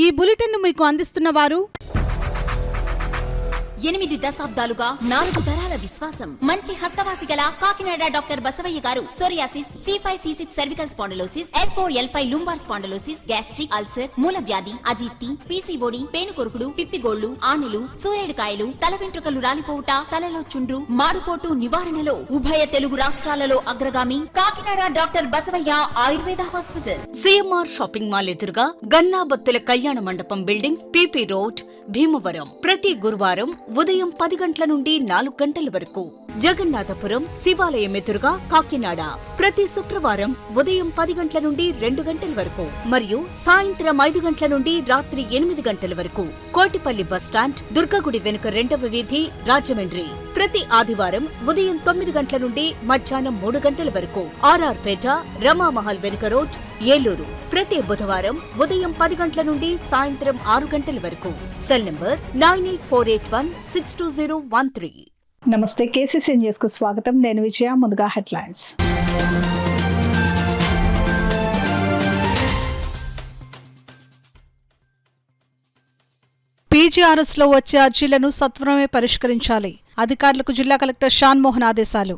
ఈ బులెటిన్ మీకు అందిస్తున్న వారు 8 దశాబ్దాలుగా 4 తరాల విశ్వాసం. మంచి హస్తవాసి గల కాకినాడ డాక్టర్ బసవయ్య గారు psoriasis, C5, C6 cervical spondylosis, L4, L5 lumbar spondylosis, gastric ulcer, మూల వ్యాధి, అజీర్తి, PCOD, పేనుకొరుకుడు, పిప్పిగోళ్లు, ఆనెలు, సూరేడుకాయలు, తల వెంట్రుకలు రాలిపోవుట, తలలో చుండ్రు, మాడుపోటు నివారణలో ఉభయ తెలుగు రాష్ట్రాలలో అగ్రగామి Kakinada doctor Basavayya Ayurveda hospital. CMR shopping mall ఎదురుగా గన్నాబత్తుల కళ్యాణ మండపం బిల్డింగ్, PP రోడ్, భీమవరం. ప్రతి గురువారం ఉదయం 10 గంటల నుండి 4 గంటల వరకు. జగన్నాథపురం శివాలయం ఎదురుగా కాకినాడ ప్రతి శుక్రవారం ఉదయం 10 గంటల నుండి 2 గంటల వరకు మరియు సాయంత్రం 5 గంటల నుండి రాత్రి 8 గంటల వరకు. కోటిపల్లి బస్టాండ్, దుర్గగుడి వెనుక 2వ వీధి, రాజమండ్రి. ప్రతి ఆదివారం ఉదయం 9 గంటల నుండి మధ్యాహ్నం 3 గంటల వరకు. RR పేట, రమామహల్ వెనుక రోడ్, ఏలూరు. ప్రతి బుధవారం ఉదయం 10 గంటల నుండి సాయంత్రం 6 గంటల వరకు. Cell number 9848162013. నమస్తే, KCC న్యూస్ కు స్వాగతం. నేను విజయ. ముందుగా హెడ్లైన్స్. PGRS లో వచ్చే అర్జీలను సత్వరమే పరిష్కరించాలి. అధికారులకు జిల్లా కలెక్టర్ షాన్మోహన్ ఆదేశాలు.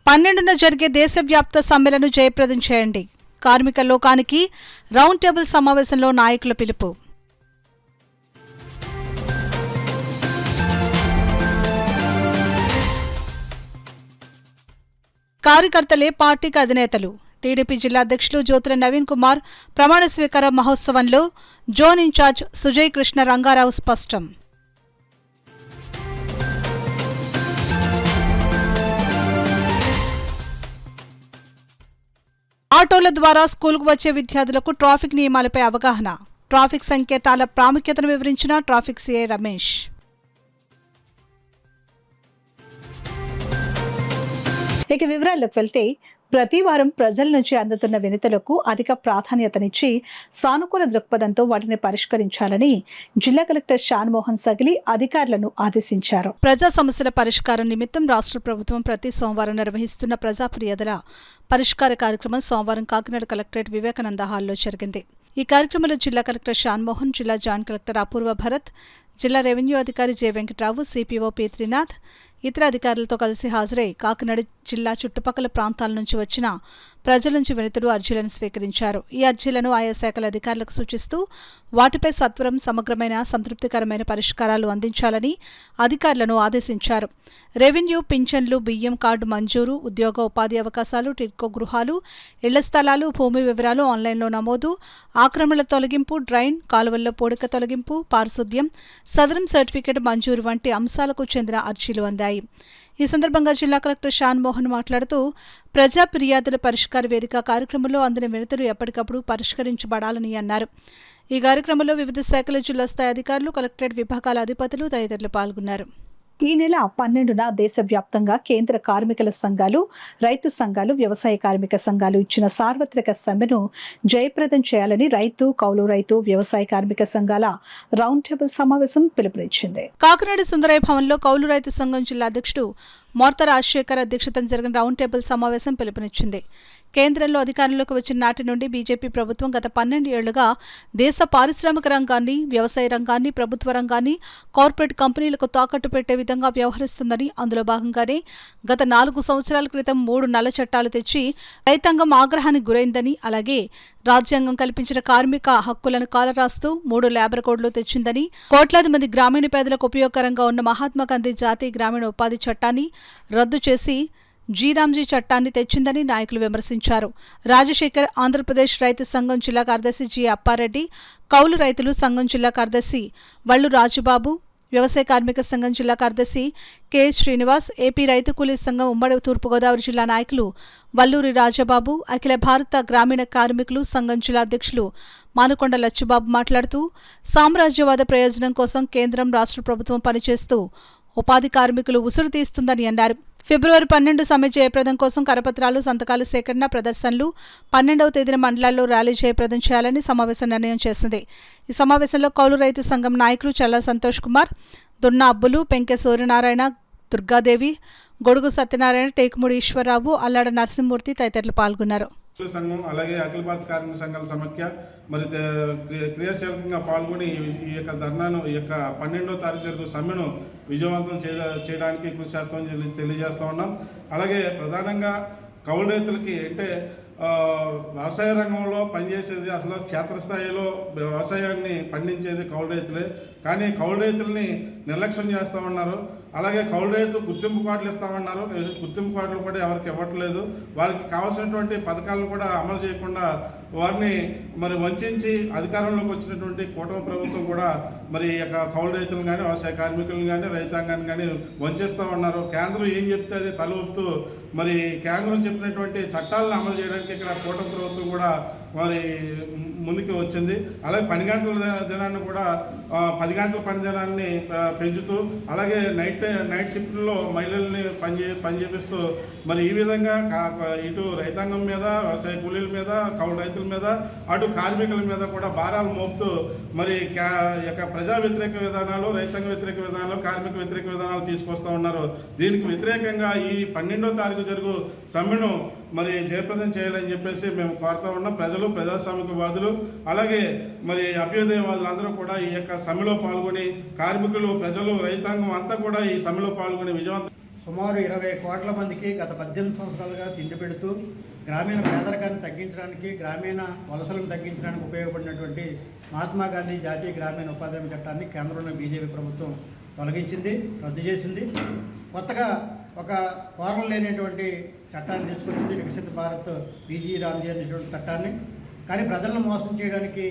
పన్నెండున జరిగే దేశవ్యాప్త సమ్మెలను జయప్రదం చేయండి. కార్మిక లోకానికి రౌండ్ టేబుల్ సమావేశంలో నాయకుల పిలుపు. కార్యకర్తలే పార్టీకి అధినేతలు. టీడీపీ జిల్లా అధ్యక్షులు జ్యోతుల నవీన్ కుమార్ ప్రమాణ స్వీకార మహోత్సవంలో జోన్ ఇన్ఛార్జ్ సుజయ్ కృష్ణ రంగారావు స్పష్టం. ఆటోల ద్వారా స్కూల్కు వచ్చే విద్యార్థులకు ట్రాఫిక్ నియమాలపై అవగాహన. ట్రాఫిక్ సంకేతాల ప్రాముఖ్యతను వివరించిన ట్రాఫిక్ సిఐ రమేష్. ఇక వివరాల్లోకి వెళ్తే, ప్రతి వారం ప్రజల నుంచి అందుతున్న వినతులకు అధిక ప్రాధాన్యతనిచ్చి సానుకూల దృక్పథంతో వాటిని పరిష్కరించాలని జిల్లా కలెక్టర్ షాన్మోహన్ సగిలి అధికారులను ఆదేశించారు. ప్రజా సమస్యల పరిష్కారం నిమిత్తం రాష్ట్ర ప్రభుత్వం ప్రతి సోమవారం నిర్వహిస్తున్న ప్రజా ఫిర్యాదుల పరిష్కార కార్యక్రమం సోమవారం కాకినాడ కలెక్టరేట్ వివేకానంద హాల్లో జరిగింది. ఈ కార్యక్రమంలో జిల్లా కలెక్టర్ షాన్మోహన్, జిల్లా జాయింట్ కలెక్టర్ అపూర్వ భరత్, జిల్లా రెవెన్యూ అధికారి J Venkatrao, CPO P Trinath ఇతర అధికారులతో కలిసి హాజరై కాకినాడ జిల్లా చుట్టుపక్కల ప్రాంతాల నుంచి వచ్చిన ప్రజల నుంచి వినతులు, అర్జీలను స్వీకరించారు. ఈ అర్జీలను ఆయా శాఖల అధికారులకు సూచిస్తూ వాటిపై సత్వరం, సమగ్రమైన, సంతృప్తికరమైన పరిష్కారాలు అందించాలని అధికారులను ఆదేశించారు. రెవెన్యూ, పింఛన్లు, బియ్యం కార్డు మంజూరు, ఉద్యోగ ఉపాధి అవకాశాలు, టిడ్కో గృహాలు, ఇళ్ల స్థలాలు, భూమి వివరాలు ఆన్లైన్లో నమోదు, ఆక్రమణల తొలగింపు, డ్రైన్, కాలువల్లో పూడిక తొలగింపు, పారిశుద్ధ్యం, సదరం సర్టిఫికేట్ మంజూరు వంటి అంశాలకు చెందిన అర్జీలు అందాయి. ఈ సందర్భంగా జిల్లా కలెక్టర్ షాన్మోహన్ మాట్లాడుతూ, ప్రజా ఫిర్యాదుల పరిష్కార వేదిక కార్యక్రమంలో అందిన వినతులు ఎప్పటికప్పుడు పరిష్కరించబడాలని అన్నారు. ఈ కార్యక్రమంలో వివిధ శాఖల జిల్లా స్థాయి అధికారులు, కలెక్టరేట్ విభాగాల అధిపతులు తదితరులు పాల్గొన్నారు. ఈ నెల 12న దేశవ్యాప్తంగా కేంద్ర కార్మికుల సంఘాలు, రైతు సంఘాలు, వ్యవసాయ కార్మిక సంఘాలు ఇచ్చిన సార్వత్రిక సమ్మెను జయప్రదం చేయాలని రైతు, కౌలు రైతు, వ్యవసాయ కార్మిక సంఘాల రౌండ్ టేబుల్ సమావేశం పిలుపునిచ్చింది. కాకినాడ సుందరయ్య భవన్లో కౌలు రైతు సంఘం జిల్లా అధ్యక్షుడు మోర్త రాజశేఖర్ అధ్యక్షతన జరిగిన రౌండ్ టేబుల్ సమావేశం పిలుపునిచ్చింది. కేంద్రంలో అధికారంలోకి వచ్చిన నాటి నుండి బీజేపీ ప్రభుత్వం గత 12 ఏళ్లుగా దేశ పారిశ్రామిక రంగాన్ని, వ్యవసాయ రంగాన్ని, ప్రభుత్వ రంగాన్ని కార్పొరేట్ కంపెనీలకు తాకట్టు పెట్టే విధంగా వ్యవహరిస్తుందని, అందులో భాగంగానే గత 4 సంవత్సరాల క్రితం 3 నల్ల చట్టాలు తెచ్చి రైతాంగం ఆగ్రహానికి గురైందని, అలాగే రాజ్యాంగం కల్పించిన కార్మిక హక్కులను కాలరాస్తూ 3 లేబర్ కోడ్లు తెచ్చిందని, కోట్లాది మంది గ్రామీణ పేదలకు ఉపయోగకరంగా ఉన్న మహాత్మాగాంధీ జాతీయ గ్రామీణ ఉపాధి చట్టాన్ని రద్దు చేసి జీరాంజీ చట్టాన్ని తెచ్చిందని నాయకులు విమర్శించారు. రాజశేఖర్ ఆంధ్రప్రదేశ్ రైతు సంఘం జిల్లా కార్యదర్శి జి అప్పారెడ్డి, కౌలు రైతులు సంఘం జిల్లా కార్యదర్శి వళ్ళు రాజుబాబు, వ్యవసాయ కార్మిక సంఘం జిల్లా కార్యదర్శి కె శ్రీనివాస్, ఏపీ రైతు కూలీ సంఘం ఉమ్మడి తూర్పుగోదావరి జిల్లా నాయకులు వల్లూరి రాజబాబు, అఖిల భారత గ్రామీణ కార్మికులు సంఘం జిల్లా అధ్యక్షులు మానుకొండ లచ్చుబాబు మాట్లాడుతూ, సామ్రాజ్యవాద ప్రయోజనం కోసం కేంద్రం, రాష్ట్ర ప్రభుత్వం పనిచేస్తూ ఉపాధి కార్మికులు ఉసురు తీస్తుందని అన్నారు. ఫిబ్రవరి 12 సమ్మె జయప్రదం కోసం కరపత్రాలు, సంతకాలు సేకరణ, ప్రదర్శనలు 12వ తేదీన మండలాల్లో ర్యాలీ జయప్రదం చేయాలని సమావేశం నిర్ణయం చేసింది. ఈ సమావేశంలో కౌలు రైతు సంఘం నాయకులు చల్లా సంతోష్ కుమార్, దున్న అబ్బులు, పెంకె సూర్యనారాయణ, దుర్గాదేవి, గొడుగు సత్యనారాయణ, టేకుముడి ఈశ్వరరావు, అల్లాడ నరసింహమూర్తి తదితరులు పాల్గొన్నారు. సంఘం అలాగే అఖిల భారత కార్మిక సంఘాల సమాఖ్య మరి క్రియాశీలకంగా పాల్గొని ఈ యొక్క ధర్నాను ఈ యొక్క 12వ తారీఖు జరుగు సమ్మెను విజయవంతం చేయడానికి కృషి చేస్తామని తెలియజేస్తూ ఉన్నాం. అలాగే ప్రధానంగా కౌలు రైతులకి అంటే వ్యవసాయ రంగంలో పనిచేసేది అసలు క్షేత్రస్థాయిలో వ్యవసాయాన్ని పండించేది కౌలు రైతులే. కానీ కౌలు రైతుల్ని నిర్లక్ష్యం చేస్తూ ఉన్నారు. అలాగే కౌలు రైతు గుర్తింపు కార్డులు ఇస్తామన్నారు. గుర్తింపు కార్డులు కూడా ఎవరికి ఇవ్వట్లేదు. వారికి కావాల్సినటువంటి పథకాలను కూడా అమలు చేయకుండా వారిని మరి వంచి అధికారంలోకి వచ్చినటువంటి కూటమి ప్రభుత్వం కూడా మరి యొక్క కౌలు రైతులను కానీ వ్యవసాయ కార్మికులను కానీ రైతాంగాన్ని కానీ వంచేస్తూ ఉన్నారు. కేంద్రం ఏం చెప్తే అది తల ఊపుతూ మరి కేంద్రం చెప్పినటువంటి చట్టాలను అమలు చేయడానికి ఇక్కడ కూటమి ప్రభుత్వం కూడా మరి ముందుకు వచ్చింది. అలాగే 10 గంటల దినాన్ని కూడా 10 గంటల పని దినాన్ని పెంచుతూ అలాగే నైట్ షిఫ్ట్లో మహిళల్ని పనిచేపిస్తూ మరి ఈ విధంగా ఇటు రైతాంగం మీద, వ్యవసాయ కూలీల మీద, కౌలు రైతుల మీద, అటు కార్మికుల మీద కూడా భారాలు మోపుతూ మరి యొక్క ప్రజా వ్యతిరేక విధానాలు, రైతాంగ వ్యతిరేక విధానాలు, కార్మిక వ్యతిరేక విధానాలు తీసుకొస్తూ ఉన్నారు. దీనికి వ్యతిరేకంగా ఈ 12వ తారీఖు జరుగు సమ్మెను మరి జయప్రదం చేయాలని చెప్పేసి మేము కోరుతా ఉన్నాం. ప్రజలు, ప్రజాస్వామికవాదులు అలాగే మరి అభ్యుదయవాదులు అందరూ కూడా ఈ యొక్క సమ్మెలో పాల్గొని కార్మికులు, ప్రజలు, రైతాంగం అంతా కూడా ఈ సమ్మెలో పాల్గొని విజయవంతం. సుమారు 20 కోట్ల మందికి గత 18 సంవత్సరాలుగా తిండి పెడుతూ గ్రామీణ పేదరికాన్ని తగ్గించడానికి, గ్రామీణ వలసలను తగ్గించడానికి ఉపయోగపడినటువంటి మహాత్మా గాంధీ జాతీయ గ్రామీణ ఉపాధి హామీ చట్టాన్ని కేంద్రంలో బీజేపీ ప్రభుత్వం తొలగించింది, రద్దు చేసింది. కొత్తగా ఒక కోరలు లేనటువంటి చట్టాన్ని తీసుకొచ్చింది, వికసిత భారత్ పీజీ రామ్జీ అనేటువంటి చట్టాన్ని. కానీ ప్రజలను మోసం చేయడానికి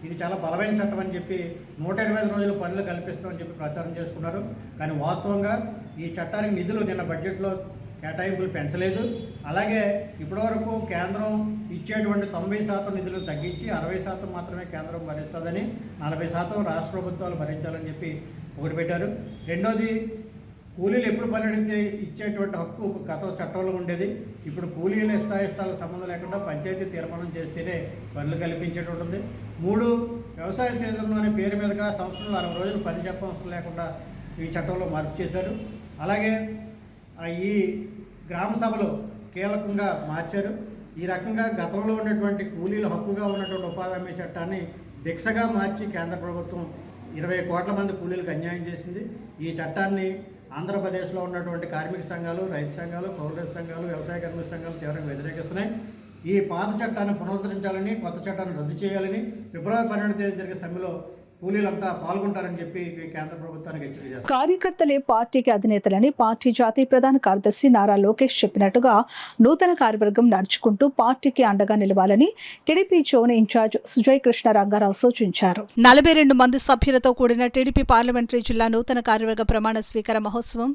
ఇది చాలా బలమైన చట్టం అని చెప్పి 125 రోజులు పనులు కల్పిస్తామని చెప్పి ప్రచారం చేసుకున్నారు. కానీ వాస్తవంగా ఈ చట్టానికి నిధులు నిన్న బడ్జెట్లో కేటాయింపులు పెంచలేదు. అలాగే ఇప్పటివరకు కేంద్రం ఇచ్చేటువంటి 90% నిధులను తగ్గించి 60% మాత్రమే కేంద్రం భరిస్తుందని, 40% రాష్ట్ర ప్రభుత్వాలు భరించాలని చెప్పి ఒకటి పెట్టారు. రెండోది, కూలీలు ఎప్పుడు పని అడిగితే ఇచ్చేటువంటి హక్కు గత చట్టంలో ఉండేది. ఇప్పుడు కూలీల ఇష్టాయిష్టాల సంబంధం లేకుండా పంచాయతీ తీర్మానం చేస్తేనే పనులు కల్పించేటువంటి. 3, వ్యవసాయ సీజన్లో అనే పేరు మీదుగా సంవత్సరంలో 60 రోజులు పని చెప్పవసరం లేకుండా ఈ చట్టంలో మార్పు చేశారు. అలాగే ఈ గ్రామ సభలు కీలకంగా మార్చారు. ఈ రకంగా గతంలో ఉన్నటువంటి కూలీల హక్కుగా ఉన్నటువంటి ఉపాధి హామీ చట్టాన్ని భిక్షగా మార్చి కేంద్ర ప్రభుత్వం 20 కోట్ల మంది కూలీలకు అన్యాయం చేసింది. ఈ చట్టాన్ని ఆంధ్రప్రదేశ్లో ఉన్నటువంటి కార్మిక సంఘాలు, రైతు సంఘాలు, కౌలు రైతు సంఘాలు, వ్యవసాయ కార్మిక సంఘాలు తీవ్రంగా వ్యతిరేకిస్తున్నాయి. ఈ పాత చట్టాన్ని పునరుద్ధరించాలని, కొత్త చట్టాన్ని రద్దు చేయాలని ఫిబ్రవరి 12వ తేదీ జరిగే సమ్మెలో కూలీలంతా పాల్గొంటారని చెప్పి కేంద్ర ప్రభుత్వానికి హెచ్చరిక చేస్తారు. కార్యకర్తలే పార్టీకి అధినేతలని పార్టీ జాతీయ ప్రధాన కార్యదర్శి నారా లోకేష్ చెప్పినట్టుగా నూతన కార్యవర్గం నడుచుకుంటూ పార్టీకి అండగా నిలవాలని TDP zone incharge Sujay Krishna Rangarao సూచించారు. 42 మంది సభ్యులతో కూడిన టీడీపీ పార్లమెంటరీ జిల్లా నూతన కార్యవర్గ ప్రమాణ స్వీకార మహోత్సవం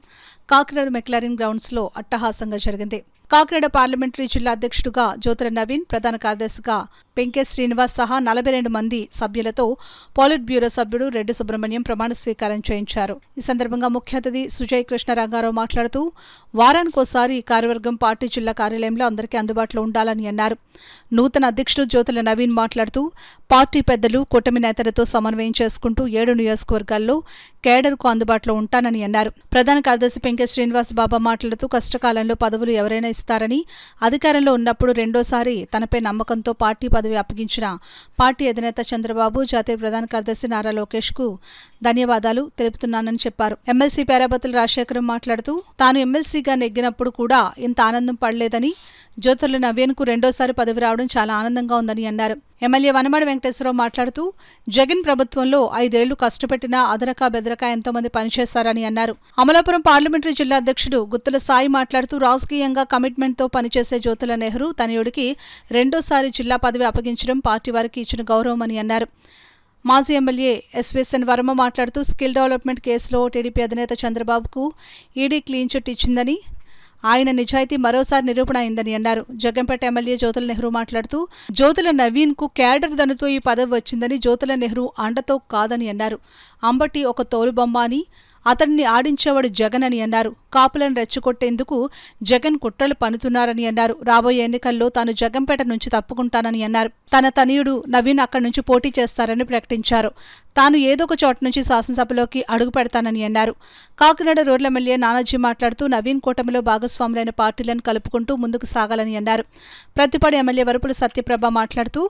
కాకినాడ మెక్లారిన్ గ్రౌండ్స్ లో అట్టహాసంగా జరిగింది. కాకినాడ పార్లమెంటరీ జిల్లా అధ్యక్షుడుగా జ్యోతుల నవీన్, ప్రధాన కార్యదర్శిగా పెంకే శ్రీనివాస్ సహా 42 మంది సభ్యులతో పోలిట్ బ్యూరో సభ్యుడు రెడ్డి సుబ్రహ్మణ్యం ప్రమాణ స్వీకారం చేయించారు. ఈ సందర్భంగా ముఖ్య అతిథి సుజయ్ కృష్ణ రంగారావు మాట్లాడుతూ వారానికోసారి ఈ కార్యవర్గం పార్టీ జిల్లా కార్యాలయంలో అందరికీ అందుబాటులో ఉండాలని అన్నారు. నూతన అధ్యక్షుడు జ్యోతుల నవీన్ మాట్లాడుతూ పార్టీ పెద్దలు, కూటమి నేతలతో సమన్వయం చేసుకుంటూ 7 నియోజకవర్గాల్లో కేడర్కు అందుబాటులో ఉంటానని అన్నారు. ప్రధాన కార్యదర్శి పెంకే శ్రీనివాస్ బాబా మాట్లాడుతూ కష్టకాలంలో పదవులు ఎవరైనా ఇస్తారని, అధికారంలో ఉన్నప్పుడు రెండోసారి తనపై నమ్మకంతో పార్టీ పదవి అప్పగించిన పార్టీ అధినేత చంద్రబాబు, జాతీయ ప్రధాన కార్యదర్శి నారా లోకేష్ కు ధన్యవాదాలు తెలుపుతున్నానని చెప్పారు. ఎమ్మెల్సీ పేరాబత్తుల రాజశేఖరం మాట్లాడుతూ తాను ఎమ్మెల్సీగా నెగ్గినప్పుడు కూడా ఇంత ఆనందం పడలేదని, జ్యోతుల నవీన్కు రెండోసారి పదవి రావడం చాలా ఆనందంగా ఉందని అన్నారు. ఎమ్మెల్యే వనమాడి వెంకటేశ్వరరావు మాట్లాడుతూ జగన్ ప్రభుత్వంలో 5 ఏళ్లు కష్టపెట్టినా అదరక బెదరక ఎంతో మంది పనిచేశారని అన్నారు. అమలాపురం పార్లమెంటరీ జిల్లా అధ్యక్షుడు గుత్తుల సాయి మాట్లాడుతూ రాజకీయంగా కమిట్మెంట్తో పనిచేసే జ్యోతుల నెహ్రూ తనయుడికి రెండోసారి జిల్లా పదవి అప్పగించడం పార్టీ వారికి ఇచ్చిన గౌరవమని అన్నారు. మాజీ ఎమ్మెల్యే ఎస్వీఎస్ఎన్ వర్మ మాట్లాడుతూ స్కిల్ డెవలప్మెంట్ కేసులో టీడీపీ అధినేత చంద్రబాబుకు ఈడీ క్లీన్ చిట్ ఇచ్చిందని, ఆయన నిజాయితీ మరోసారి నిరూపణ అయిందని అన్నారు. జగ్గంపేట ఎమ్మెల్యే జ్యోతుల నెహ్రూ మాట్లాడుతూ జ్యోతుల నవీన్ కు క్యాడర్ దనుతో ఈ పదవి వచ్చిందని, జ్యోతుల నెహ్రూ అండతో కాదని అన్నారు. అంబటి ఒక తోలుబొమ్మ అని, అతడిని ఆడించేవాడు జగన్ అని అన్నారు. కాపులను రెచ్చగొట్టేందుకు జగన్ కుట్రలు పన్నుతున్నారని అన్నారు. రాబోయే ఎన్నికల్లో తాను జగంపేట నుంచి తప్పుకుంటానని అన్నారు. తన తనయుడు నవీన్ అక్కడి నుంచి పోటీ చేస్తారని ప్రకటించారు. తాను ఏదో ఒక చోట నుంచి శాసనసభలోకి అడుగు పెడతానని అన్నారు. కాకినాడ రూరల్ ఎమ్మెల్యే నానాజీ మాట్లాడుతూ నవీన్ కూటమిలో భాగస్వాములైన పార్టీలను కలుపుకుంటూ ముందుకు సాగాలని అన్నారు. ప్రతిపాడు ఎమ్మెల్యే వరపుల సత్యప్రభ మాట్లాడుతూ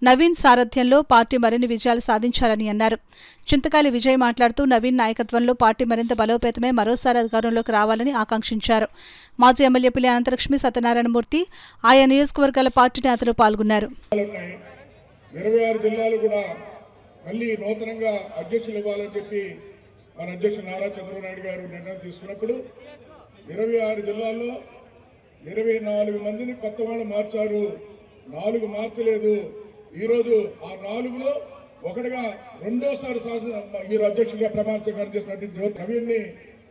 నవీన్ సారథ్యంలో పార్టీ మరిన్ని విజయాలు సాధించాలని అన్నారు. చింతకాయల విజయ్ మాట్లాడుతూ నవీన్ నాయకత్వంలో పార్టీ మరింత బలోపేతమై మరోసారి అధికారంలోకి రావాలని ఆకాంక్షించారు. మాజీ ఎమ్మెల్యే పిల్లి అనంతలక్ష్మి, సత్యనారాయణమూర్తి, ఆయా నియోజకవర్గాల పార్టీ నేతలు పాల్గొన్నారు. 26 జిల్లాలు కూడా మళ్ళీ నూతనంగా అధ్యక్షులు ఇవ్వాలని చెప్పి మన అధ్యక్షుడు నారా చంద్రబాబు నాయుడు గారు నిర్ణయం తీసుకున్నప్పుడు 26 జిల్లాల్లో 24 మందిని కొత్త వాళ్ళు మార్చారు. 4 మార్చలేదు. ఈరోజు ఆ 4లో ఒకటిగా రెండోసారి ఈ అధ్యక్షుడిగా ప్రమాణ స్వీకారం చేసినట్టు నవీన్ని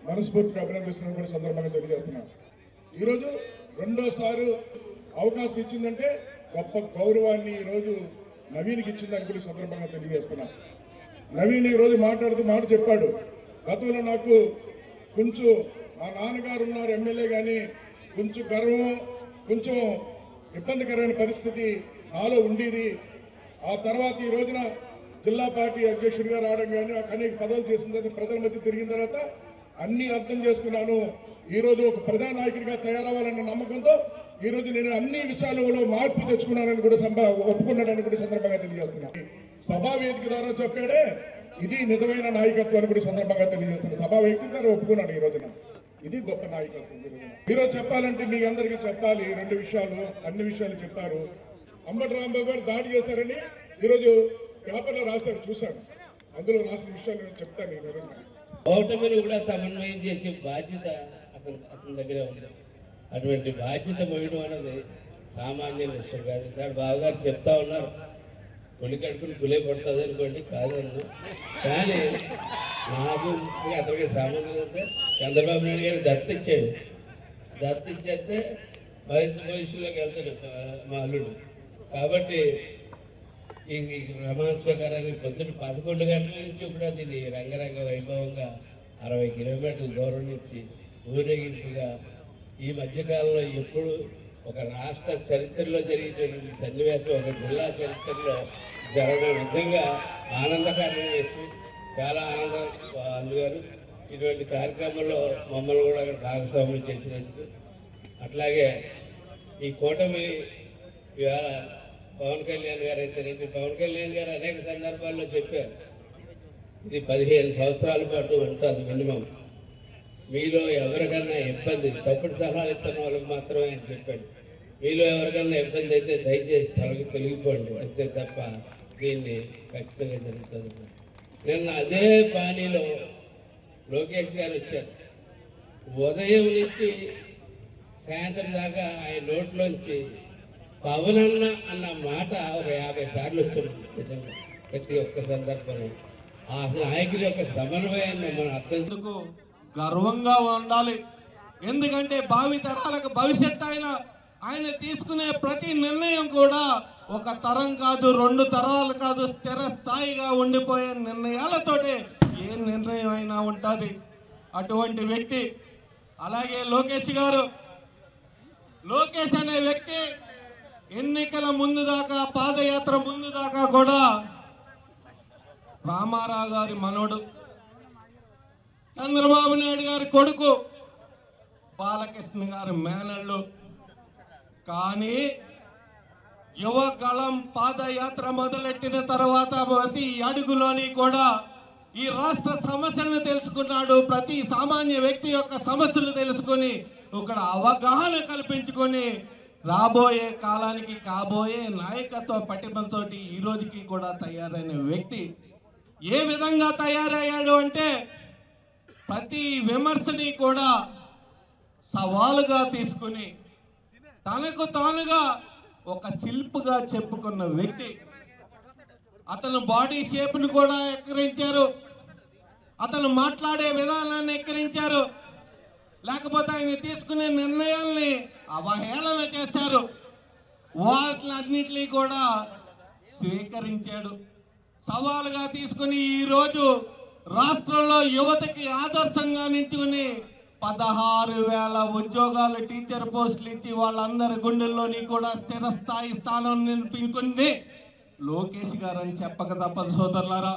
మనస్ఫూర్తిగా అభినందిస్తున్న కూడా సందర్భంగా తెలియజేస్తున్నాను. ఈరోజు రెండోసారి అవకాశం ఇచ్చిందంటే గొప్ప గౌరవాన్ని ఈరోజు నవీన్కి ఇచ్చిందని కూడా సందర్భంగా తెలియజేస్తున్నాను. నవీన్ ఈరోజు మాట్లాడుతూ మాట చెప్పాడు, గతంలో నాకు కొంచెం మా నాన్నగారు ఉన్నారు ఎమ్మెల్యే కానీ కొంచెం గర్వం, కొంచెం ఇబ్బందికరమైన పరిస్థితి నాలో ఉండేది. ఆ తర్వాత ఈ రోజున జిల్లా పార్టీ అధ్యక్షుడిగా రావడం కానీ అనేక పదవులు చేసిన తర్వాత ప్రజల మధ్య తిరిగిన తర్వాత అన్ని అర్థం చేసుకున్నాను. ఈరోజు ఒక ప్రజానాయకుడిగా తయారవ్వాలన్న నమ్మకంతో ఈరోజు నేను అన్ని విషయాలలో మార్పు తెచ్చుకున్నానని కూడా ఒప్పుకున్నాడని కూడా సందర్భంగా తెలియజేస్తున్నాను. సభా వేదిక ద్వారా చెప్పాడే ఇది నిజమైన నాయకత్వాన్ని కూడా సందర్భంగా తెలియజేస్తున్నాను. సభా వేదిక ద్వారా ఒప్పుకున్నాడు. ఈ రోజున ఇది గొప్ప నాయకత్వం. ఈరోజు చెప్పాలంటే మీ అందరికీ చెప్పాలి 2 విషయాలు, అన్ని విషయాలు చెప్పారు. అంబటి రాంబాబు గారు దాడి చేశారని ఈరోజు పేపర్లో రాశారు, చూశాను. అందులో రాసిన విషయాలు నేను చెప్తాను. ఈ రోజున ఓటమిని కూడా సమన్వయం చేసే బాధ్యత అతని దగ్గర ఉంది. అటువంటి బాధ్యత మోయడం అనేది సామాన్య విషయం కాదు. ఇక్కడ బావగారు చెప్తా ఉన్నారు, కొలి కడుకుని కులే పడుతుంది అనుకోండి, కాదన్నా. కానీ నాకు అతనికి సామాన్యం అంటే చంద్రబాబు నాయుడు గారు దత్తిచ్చాడు. దత్తిచ్చేస్తే మరింత పొజిషన్లోకి వెళ్తాడు మా అల్లుడు. కాబట్టి ఈ ప్రమాణ స్వీకారానికి పొద్దున్న 11 గంటల నుంచి కూడా దీన్ని రంగరంగ వైభవంగా 60 కిలోమీటర్ల దూరం నుంచి ఊరేగింపుగా ఈ మధ్యకాలంలో ఎప్పుడు ఒక రాష్ట్ర చరిత్రలో జరిగేటువంటి సన్నివేశం ఒక జిల్లా చరిత్రలో జరగడం నిజంగా ఆనందకరమైన విషయం. చాలా ఆనందం అందుగారు ఇటువంటి కార్యక్రమంలో మమ్మల్ని కూడా అక్కడ భాగస్వాములు చేసినందుకు. అట్లాగే ఈ కూటమి ఇవాళ పవన్ కళ్యాణ్ గారు అయితే పవన్ కళ్యాణ్ గారు అనేక సందర్భాల్లో చెప్పారు, ఇది 15 సంవత్సరాల పాటు ఉంటుంది మినిమం. మీలో ఎవరికన్నా ఇబ్బంది, తప్పుడు సలహాలు ఇస్తున్న వాళ్ళకి మాత్రమే అని చెప్పాడు. మీలో ఎవరికన్నా ఇబ్బంది అయితే దయచేసి తొలగిపోండి, అంతే తప్ప దీన్ని ఖచ్చితంగా జరుగుతుంది. నిన్న అదే పానీలో లోకేష్ గారు వచ్చారు. ఉదయం నుంచి సాయంత్రం దాకా ఆయన నోట్లోంచి పవనన్న అన్న మాట ఒక 50 సార్లు వచ్చింది. నిజంగా ప్రతి ఒక్క సందర్భంలో ఆ నాయకుడి యొక్క సమన్వయాన్ని మనం అర్థం గర్వంగా ఉండాలి. ఎందుకంటే భావి తరాలకు భవిష్యత్ ఆయన తీసుకునే ప్రతి నిర్ణయం కూడా ఒక తరం కాదు, 2 తరాలు కాదు, స్థిర స్థాయిగా ఉండిపోయే నిర్ణయాలతోటే ఏ నిర్ణయం అయినా ఉంటుంది. అటువంటి వ్యక్తి. అలాగే లోకేష్ అనే వ్యక్తి ఎన్నికల ముందు దాకా, పాదయాత్ర ముందు దాకా కూడా రామారావు గారి మనోడు, చంద్రబాబు నాయుడు గారి కొడుకు, బాలకృష్ణ గారి మేనళ్ళు. కానీ యువగళం పాదయాత్ర మొదలెట్టిన తర్వాత ప్రతి అడుగులోని కూడా ఈ రాష్ట్ర సమస్యలను తెలుసుకున్నాడు. ప్రతి సామాన్య వ్యక్తి యొక్క సమస్యలు తెలుసుకొని ఇక్కడ అవగాహన కల్పించుకొని రాబోయే కాలానికి కాబోయే నాయకత్వ పటిమతోటి ఈ రోజుకి కూడా తయారైన వ్యక్తి. ఏ విధంగా తయారయ్యాడు అంటే ప్రతి విమర్శని కూడా సవాలుగా తీసుకుని తనకు తానుగా ఒక శిల్పుగా చెప్పుకున్న వ్యక్తి. అతను బాడీ షేప్ను కూడా ఎక్కిరించారు, అతను మాట్లాడే విధానాన్ని ఎక్కిరించారు, లేకపోతే ఆయన తీసుకునే నిర్ణయాల్ని అవహేళన చేశారు. వాటిలన్నింటినీ కూడా స్వీకరించాడు, సవాలుగా తీసుకుని ఈరోజు రాష్ట్రంలో యువతకి ఆదర్శంగా నించుకుని 16,000 ఉద్యోగాలు టీచర్ పోస్టులు ఇచ్చి వాళ్ళందరి గుండెల్లోని కూడా స్థిరస్థాయి స్థానం నిలిపించుకుంది లోకేష్ గారు అని చెప్పక తప్పదు సోదరులారా.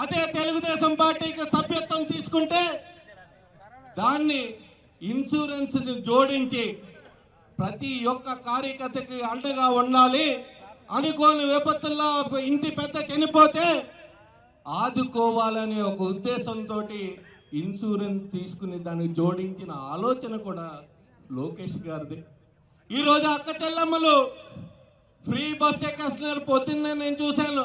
అదే తెలుగుదేశం పార్టీకి సభ్యత్వం తీసుకుంటే దాన్ని ఇన్సూరెన్స్ జోడించి ప్రతి ఒక్క కార్యకర్తకి అండగా ఉండాలి. అనుకోని విపత్తుల్లో ఇంటి పెద్ద చనిపోతే ఆదుకోవాలనే ఒక ఉద్దేశంతో ఇన్సూరెన్స్ తీసుకుని దాన్ని జోడించిన ఆలోచన కూడా లోకేష్ గారిది. ఈరోజు అక్క చెల్లమ్మలు ఫ్రీ బస్ ఎక్కేస్తున్నారు. పొద్దున్నే నేను చూశాను,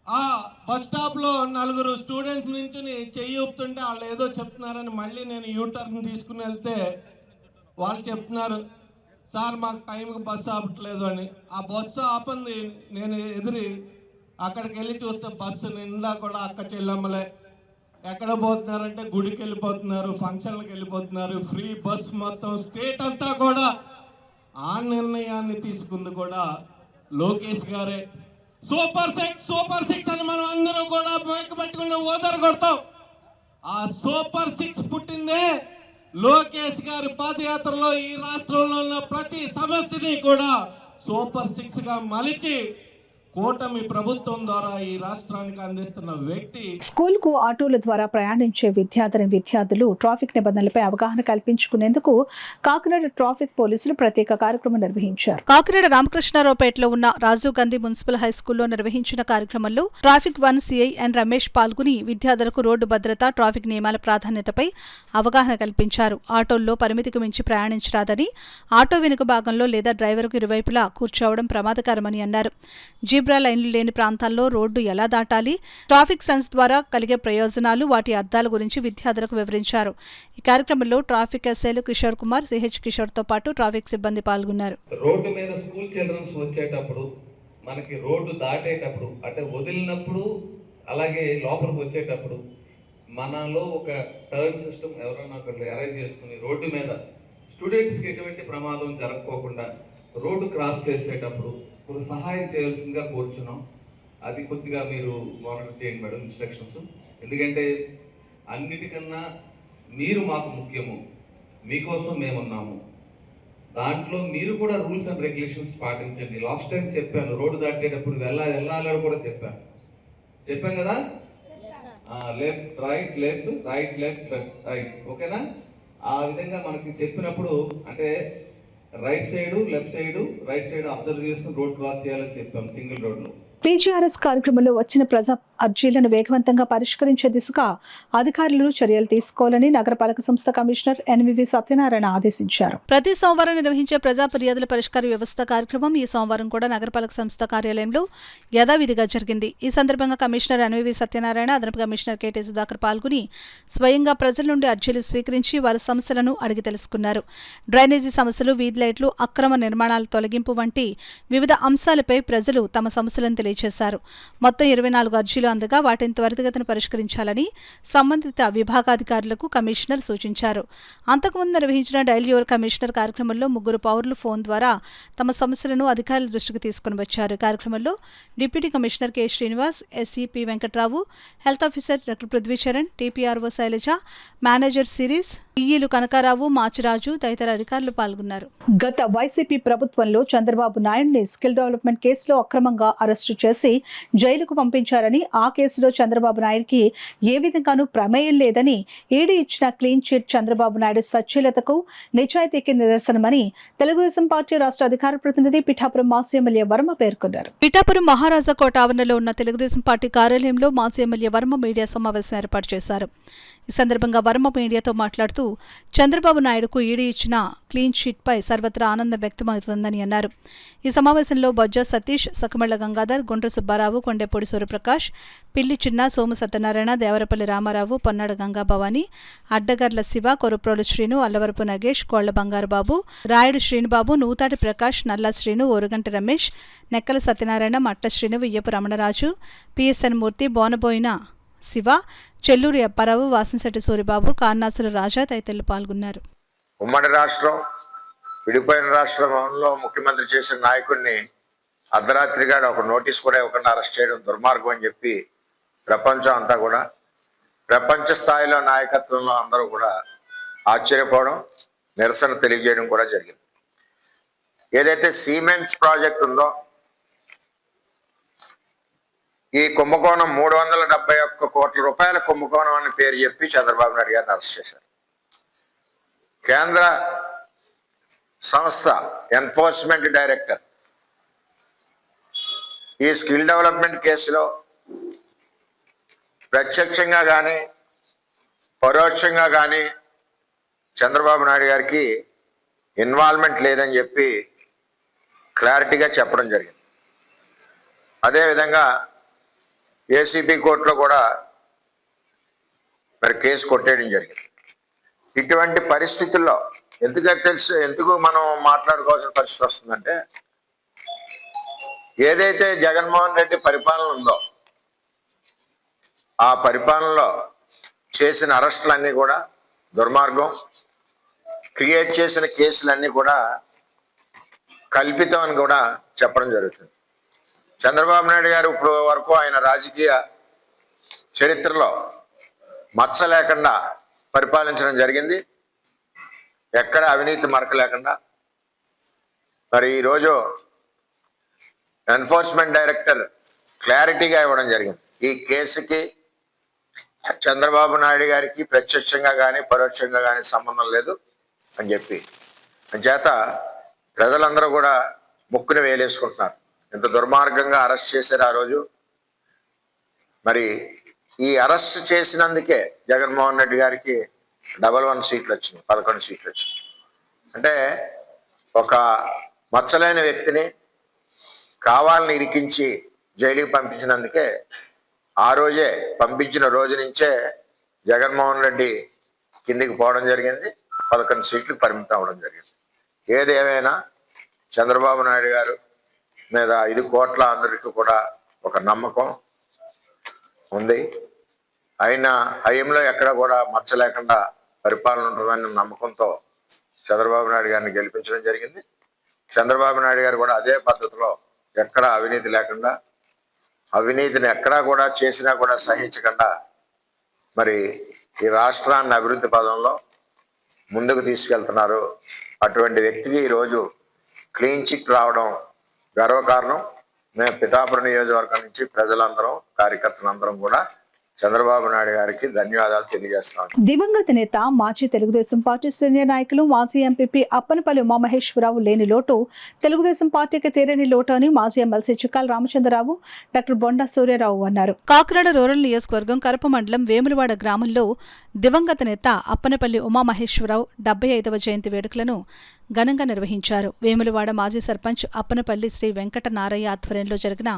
ఆ బస్ స్టాప్లో 4 స్టూడెంట్స్ నుంచి చెయ్యి ఊపుతుంటే వాళ్ళు ఏదో చెప్తున్నారని మళ్ళీ నేను యూటర్న్ తీసుకుని వెళ్తే వాళ్ళు చెప్తున్నారు, సార్ మాకు టైంకి బస్సు ఆపట్లేదు అని. ఆ బస్సు ఆపంది నేను ఎదురి అక్కడికి వెళ్ళి చూస్తే బస్సు నిండా కూడా అక్క చెల్లమ్మలే. ఎక్కడ పోతున్నారంటే గుడికి వెళ్ళిపోతున్నారు, ఫంక్షన్లకు వెళ్ళిపోతున్నారు. ఫ్రీ బస్ మొత్తం స్టేట్ అంతా కూడా ఆ నిర్ణయాన్ని తీసుకుంది కూడా లోకేష్ గారే. సూపర్ సిక్స్ అని మనం అందరూ కూడా పెట్టుకుని ఓదర కొడతాం. ఆ సూపర్ 6 పుట్టిందే లోకేష్ గారి పాదయాత్రలో ఈ రాష్ట్రంలో ఉన్న ప్రతి సమస్యని కూడా సూపర్ 6గా మలిచి కూటమి ప్రభుత్వం ద్వారా ఈ రాష్ట్రానికి అందిస్తున్న వ్యక్తి. స్కూల్ కు ఆటోల ద్వారా ప్రయాణించే విద్యార్థులు ట్రాఫిక్ నిబంధనలపై అవగాహన కల్పించుకునేందుకు కాకినాడ ట్రాఫిక్ పోలీసులు ప్రత్యేక కార్యక్రమం నిర్వహించారు. కాకినాడ రామకృష్ణారావుపేటలో ఉన్న రాజీవ్ గాంధీ మున్సిపల్ హైస్కూల్లో నిర్వహించిన కార్యక్రమంలో ట్రాఫిక్ 1 సిఐ ఎన్ రమేష్ పాల్గొని విద్యార్థులకు రోడ్డు భద్రత, ట్రాఫిక్ నియమాల ప్రాధాన్యతపై అవగాహన కల్పించారు. ఆటోల్లో పరిమితికి మించి ప్రయాణించరాదని, ఆటో వెనుక భాగంలో లేదా డ్రైవర్కు ఇరువైపులా కూర్చోవడం ప్రమాదకరమని అన్నారు. జీబ్రా లైన్లు లేని ప్రాంతాల్లో రోడ్డు ఎలా దాటాలి, ట్రాఫిక్ సెన్స్ ద్వారా కలిగే ప్రయోజనాలు, వాటి అర్థాల గురించి విద్యార్థులకు వివరించారు. ఈ కార్యక్రమంలో ట్రాఫిక్ ఎస్ఐలు కిషోర్ కుమార్, సిహెచ్ కిషోర్ తో పాటు ట్రాఫిక్ సిబ్బంది పాల్గొన్నారు. రోడ్డు మీద స్కూల్ చిల్డ్రన్స్ వచ్చేటప్పుడు, మనకి రోడ్డు దాటేటప్పుడు, అంటే వదిలినప్పుడు, అలాగే లోపలికి వచ్చేటప్పుడు మనలో ఒక టర్న్ సిస్టమ్ ఎవరైనా ఒకటి అరేంజ్ చేసుకుని రోడ్డు మీద స్టూడెంట్స్కి ఎటువంటి ప్రమాదం జరగకోకుండా రోడ్డు క్రాస్ చేసేటప్పుడు కొంచెం సహాయం చేయాల్సిందిగా కోరుచున్నాం. అది కొద్దిగా మీరు మానిటర్ చేయండి మేడం, ఇన్స్ట్రక్షన్స్. ఎందుకంటే అన్నిటికన్నా మీరు మాకు ముఖ్యము, మీకోసం మేమున్నాము. దాంట్లో మీరు కూడా రూల్స్ అండ్ రెగ్యులేషన్స్ పాటించండి. లాస్ట్ టైం చెప్పాను, రోడ్డు దాటేటప్పుడు వెళ్ళాలని కూడా చెప్పాను కదా. Left right left right left right, ఓకేనా? ఆ విధంగా మనకి చెప్పినప్పుడు అంటే right side left side right side observe చేసుకుని రోడ్ క్రాస్ చేయాలని చెప్పాం సింగిల్ రోడ్లో. పీజీఆర్ఎస్ కార్యక్రమంలో వచ్చిన ప్రజా అర్జీలను వేగవంతంగా పరిష్కరించే దిశగా అధికారులు చర్యలు తీసుకోవాలని నగరపాలక సంస్థ కమిషనర్ ఎన్వివి సత్యనారాయణ ఆదేశించారు. ప్రతి సోమవారం నిర్వహించే ప్రజా ఫిర్యాదుల పరిష్కార వ్యవస్థ కార్యక్రమం ఈ సోమవారం కూడా నగరపాలక సంస్థ కార్యాలయంలో యథావిధిగా జరిగింది. ఈ సందర్భంగా కమిషనర్ ఎన్వివి సత్యనారాయణ, అదనపు కమిషనర్ కేటీ సుధాకర్ పాల్గొని స్వయంగా ప్రజల నుండి అర్జీలు స్వీకరించి వారి సమస్యలను అడిగి తెలుసుకున్నారు. డ్రైనేజీ సమస్యలు, వీధి లైట్లు, అక్రమ నిర్మాణాల తొలగింపు వంటి వివిధ అంశాలపై ప్రజలు తమ సమస్యలను తెలియజేశారు. మొత్తం 24 అర్జీలు అందగా వాటిని త్వరితగతిన పరిష్కరించాలని సంబంధిత విభాగాధికారులకు కమిషనర్ సూచించారు. అంతకుముందు నిర్వహించిన డైల్ యువర్ కమిషనర్ కార్యక్రమంలో 3 పౌరులు ఫోన్ ద్వారా తమ సమస్యలను అధికారుల దృష్టికి తీసుకుని వచ్చారు. కార్యక్రమంలో deputy commissioner K Srinivas, SEP Venkatrao, health officer doctor Prithvicharan, TPRO Sailaja, manager సిరీస్, ఈఈలు కనకారావు, మాచిరాజు తదితర అధికారులు పాల్గొన్నారు. గత వైసీపీ ప్రభుత్వంలో చంద్రబాబు నాయుడిని స్కిల్ డెవలప్మెంట్ కేసులో అక్రమంగా అరెస్టు చేసి జైలుకు పంపించారని, ఆ కేసులో చంద్రబాబు నాయుడికి ఏ విధంగానూ ప్రమేయం లేదని ఈడీ ఇచ్చిన క్లీన్ చిట్ చంద్రబాబు నాయుడు సచ్ఛీలతకు, నిజాయితీకి నిదర్శనమని తెలుగుదేశం పార్టీ రాష్ట్ర అధికార ప్రతినిధి పిఠాపురం మాజీ ఎమ్మెల్యే వర్మ పేర్కొన్నారు. పిఠాపురం మహారాజా కోట ఆవరణలో ఉన్న తెలుగుదేశం పార్టీ కార్యాలయంలో మాజీ ఎమ్మెల్యే వర్మ మీడియా సమావేశం ఏర్పాటు చేశారు. ఈ సందర్భంగా వర్మ మీడియాతో మాట్లాడుతూ చంద్రబాబు నాయుడుకు ఈడీ ఇచ్చిన క్లీన్ చిట్పై సర్వత్రా ఆనందం వ్యక్తమవుతుందని అన్నారు. ఈ సమావేశంలో బొజ్జ సతీష్, సకమళ్ల గంగాధర్, గుండ్ర సుబ్బారావు, కొండెపూడి సూర్యప్రకాష్, పిల్లి చిన్న, సోము సత్యనారాయణ, దేవరపల్లి రామారావు, పొన్నాడ గంగా భవాని, అడ్డగర్ల శివ, కొరుప్రోలు శ్రీను, అల్లవరపు నగేష్, కోళ్ల బంగారు బాబు, రాయుడు శ్రీనుబాబు, నూతాటి ప్రకాష్, నల్ల శ్రీను, ఓరుగంటి రమేష్, నెక్కల సత్యనారాయణ, మట్ట శ్రీను, వియ్యపు రమణరాజు, పిఎస్ఎన్ మూర్తి, బోనబోయిన శివ, చెల్లూరి అప్పారావు, వాసంశెట్టి సూరిబాబు, కార్నాసుల రాజా తదితరులు పాల్గొన్నారు. ఉమ్మడి రాష్ట్రం, విడిపోయిన రాష్ట్రంలో ముఖ్యమంత్రి చేసిన నాయకుడిని అర్ధరాత్రిగా ఒక నోటీస్ కూడా ఇవ్వకుండా అరెస్ట్ చేయడం దుర్మార్గం అని చెప్పి ప్రపంచం అంతా కూడా, ప్రపంచ స్థాయిలో నాయకత్వంలో అందరూ కూడా ఆశ్చర్యపోవడం, నిరసన తెలియజేయడం కూడా జరిగింది. ఏదైతే సిమెంట్స్ ప్రాజెక్ట్ ఉందో, ఈ కుంభకోణం 371 కోట్ల రూపాయల కుంభకోణం అని పేరు చెప్పి చంద్రబాబు నాయుడు గారిని అరెస్ట్ చేశారు. కేంద్ర సంస్థ ఎన్ఫోర్స్మెంట్ డైరెక్టర్ ఈ స్కిల్ డెవలప్మెంట్ కేసులో ప్రత్యక్షంగా కానీ పరోక్షంగా కానీ చంద్రబాబు నాయుడు గారికి ఇన్వాల్వ్మెంట్ లేదని చెప్పి క్లారిటీగా చెప్పడం జరిగింది. అదేవిధంగా ఏసీబీ కోర్టులో కూడా మరి కేసు కొట్టేయడం జరిగింది. ఇటువంటి పరిస్థితుల్లో ఎందుకు మనం మాట్లాడుకోవాల్సిన పరిస్థితి వస్తుందంటే, ఏదైతే జగన్మోహన్ రెడ్డి పరిపాలన ఉందో ఆ పరిపాలనలో చేసిన అరెస్టులన్నీ కూడా దుర్మార్గం, క్రియేట్ చేసిన కేసులన్నీ కూడా కల్పితం అని కూడా చెప్పడం జరుగుతుంది. చంద్రబాబు నాయుడు గారు ఇప్పుడు వరకు ఆయన రాజకీయ చరిత్రలో మచ్చ లేకుండా పరిపాలించడం జరిగింది, ఎక్కడ అవినీతి మరక లేకుండా. మరి ఈరోజు ఎన్ఫోర్స్మెంట్ డైరెక్టర్ క్లారిటీగా ఇవ్వడం జరిగింది, ఈ కేసుకి చంద్రబాబు నాయుడు గారికి ప్రత్యక్షంగా కానీ పరోక్షంగా కానీ సంబంధం లేదు అని చెప్పి. చేత ప్రజలందరూ కూడా ముక్కుని వేలేసుకుంటున్నారు. ఎంత దుర్మార్గంగా అరెస్ట్ చేశారు ఆ రోజు. మరి ఈ అరెస్ట్ చేసినందుకే జగన్మోహన్ రెడ్డి గారికి 11 సీట్లు వచ్చినాయి, 11 సీట్లు వచ్చినాయి. అంటే ఒక మచ్చలేని వ్యక్తిని కావాలని ఇరికించి జైలుకి పంపించినందుకే ఆ రోజే పంపించిన రోజు నుంచే జగన్మోహన్ రెడ్డి కిందికి పోవడం జరిగింది, 11 సీట్లు పరిమితం అవ్వడం జరిగింది. ఏదేమైనా చంద్రబాబు నాయుడు గారు మీద 5 కోట్ల అందరికీ కూడా ఒక నమ్మకం ఉంది. ఆయన హయంలో ఎక్కడ కూడా మచ్చ లేకుండా పరిపాలన ఉంటుందన్న నమ్మకంతో చంద్రబాబు నాయుడు గారిని గెలిపించడం జరిగింది. చంద్రబాబు నాయుడు గారు కూడా అదే పద్ధతిలో ఎక్కడ అవినీతి లేకుండా, అవినీతిని ఎక్కడా కూడా చేసినా కూడా సహించకుండా మరి ఈ రాష్ట్రాన్ని అభివృద్ధి పదంలో ముందుకు తీసుకెళ్తున్నారు. అటువంటి వ్యక్తికి ఈరోజు క్లీన్ చిట్ రావడం గర్వకారణం. మేము పిఠాపురం నియోజకవర్గం నుంచి ప్రజలందరం, కార్యకర్తలందరం కూడా చంద్రబాబు నాయుడు గారికి ధన్యవాదాలు తెలియజేస్తున్నాం. దివంగత నేత మాజీ తెలుగుదేశం పార్టీ సీనియర్ నాయకులు మాజీ ఎంపీపీ అప్పనపల్లి ఉమామహేశ్వరరావు లేని లోటు తెలుగుదేశం పార్టీకి తీరని లోటు అని మాజీ ఎమ్మెల్సీ చిక్కాల రామచంద్రరావు, డాక్టర్ బొండా సూర్యారావు అన్నారు. కాకినాడ రూరల్ నియోజకవర్గం కరప మండలం వేములవాడ గ్రామంలో దివంగత నేత అప్పనపల్లి ఉమామహేశ్వరరావు 75వ జయంతి వేడుకలను ఘనంగా నిర్వహించారు. వేములవాడ మాజీ సర్పంచ్ అప్పనపల్లి శ్రీ వెంకట నారయ్య ఆధ్వర్యంలో జరిగిన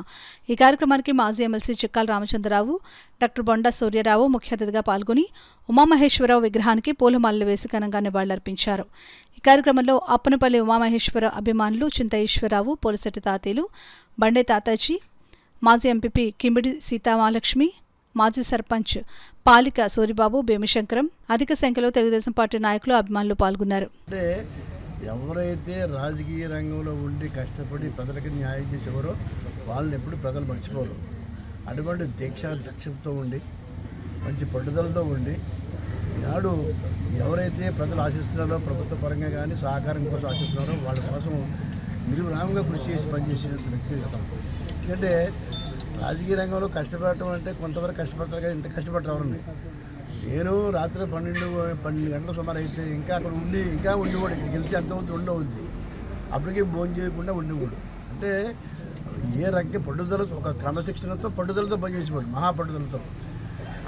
ఈ కార్యక్రమానికి మాజీ ఎమ్మెల్సీ చిక్కాల రామచంద్రరావు, డాక్టర్ బొండా సూర్యారావు ముఖ్య అతిథిగా పాల్గొని ఉమామహేశ్వరరావు విగ్రహానికి పూలమాలలు వేసి ఘనంగా నివాళులర్పించారు. ఈ కార్యక్రమంలో అప్పనపల్లి ఉమామహేశ్వర అభిమానులు చింత ఈశ్వరరావు, పోలిశెట్టి తాతీలు, బండే తాతాజీ, మాజీ ఎంపీపీ కింబిడి సీతామహాలక్ష్మి, మాజీ సర్పంచ్ పాలిక సూరిబాబు, భీమశంకరం, అధిక సంఖ్యలో తెలుగుదేశం పార్టీ నాయకులు, అభిమానులు పాల్గొన్నారు. ఎవరైతే రాజకీయ రంగంలో ఉండి కష్టపడి ప్రజలకి న్యాయం చేసేవారో వాళ్ళని ఎప్పుడు ప్రజలు మర్చిపోరు. అటువంటి దక్షతతో ఉండి మంచి పట్టుదలతో ఉండి ఈనాడు ఎవరైతే ప్రజలు ఆశిస్తున్నారో, ప్రభుత్వ పరంగా కానీ సహకారం కోసం ఆశిస్తున్నారో వాళ్ళ కోసం నిర్విరామంగా కృషి చేసి పనిచేసిన వ్యక్తి అతను. ఎందుకంటే రాజకీయ రంగంలో కష్టపడటం అంటే కొంతవరకు కష్టపడతారు కదా, ఇంత కష్టపడరు ఎవరండి. నేను రాత్రి 12 గంటల సుమారు అయితే ఇంకా అక్కడ ఉండేవాడు. ఇక్కడికి వెళ్తే ఎంతమంది ఉండవద్దు, అప్పటికే భోజనం చేయకుండా ఉండేవాడు. అంటే ఏ రకంగా పట్టుదలతో, ఒక క్రమశిక్షణతో పట్టుదలతో పనిచేసేవాడు, మహాపట్టుదలతో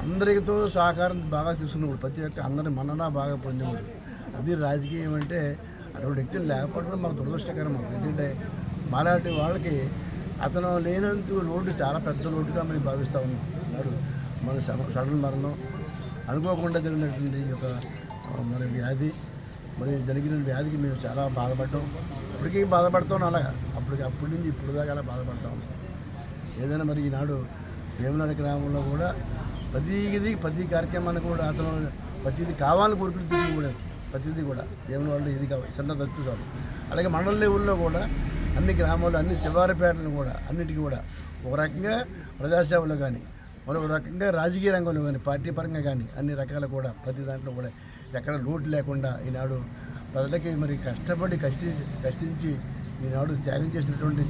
అందరితో సహకారం బాగా తీసుకునేవాడు. ప్రతి ఒక్క అందరి మన్నన బాగా పొందేవాడు. అది రాజకీయం అంటే అటువంటి వ్యక్తులు లేకపోవడం మాకు దురదృష్టకరం. ఎందుకంటే మాలాంటి వాళ్ళకి అతను లేనందుకు లోటు చాలా పెద్ద లోటుగా మేము భావిస్తూ ఉన్నాం. మన సడన్ మరణం, అనుకోకుండా జరిగినటువంటి ఒక మన వ్యాధి, మరి జరిగిన వ్యాధికి మేము చాలా బాధపడ్డాం. ఇప్పటికీ బాధపడతాం. అలాగా అప్పటి నుంచి ఇప్పుడు దాకా అలా బాధపడతాం. ఏదైనా మరి ఈనాడు వేములవాడ గ్రామంలో కూడా ప్రతి కార్యక్రమాన్ని కూడా అతను ప్రతిదీ కావాలని కోరుకుని తీసుకుని కూడా ప్రతిదీ కూడా వేములవాడలో ఇది కావాలి, చిన్న దత్తు కాదు. అలాగే మండల లెవెల్లో కూడా అన్ని గ్రామాల్లో, అన్ని శివారిపేటలను కూడా అన్నిటికీ కూడా ఒక రకంగా ప్రజాసేవలో కానీ మరొక రకంగా రాజకీయ రంగంలో కానీ పార్టీ పరంగా కానీ అన్ని రకాల కూడా ప్రతి దాంట్లో కూడా ఎక్కడ లోటు లేకుండా ఈనాడు ప్రజలకి మరి కష్టించి ఈనాడు త్యాగం చేసినటువంటి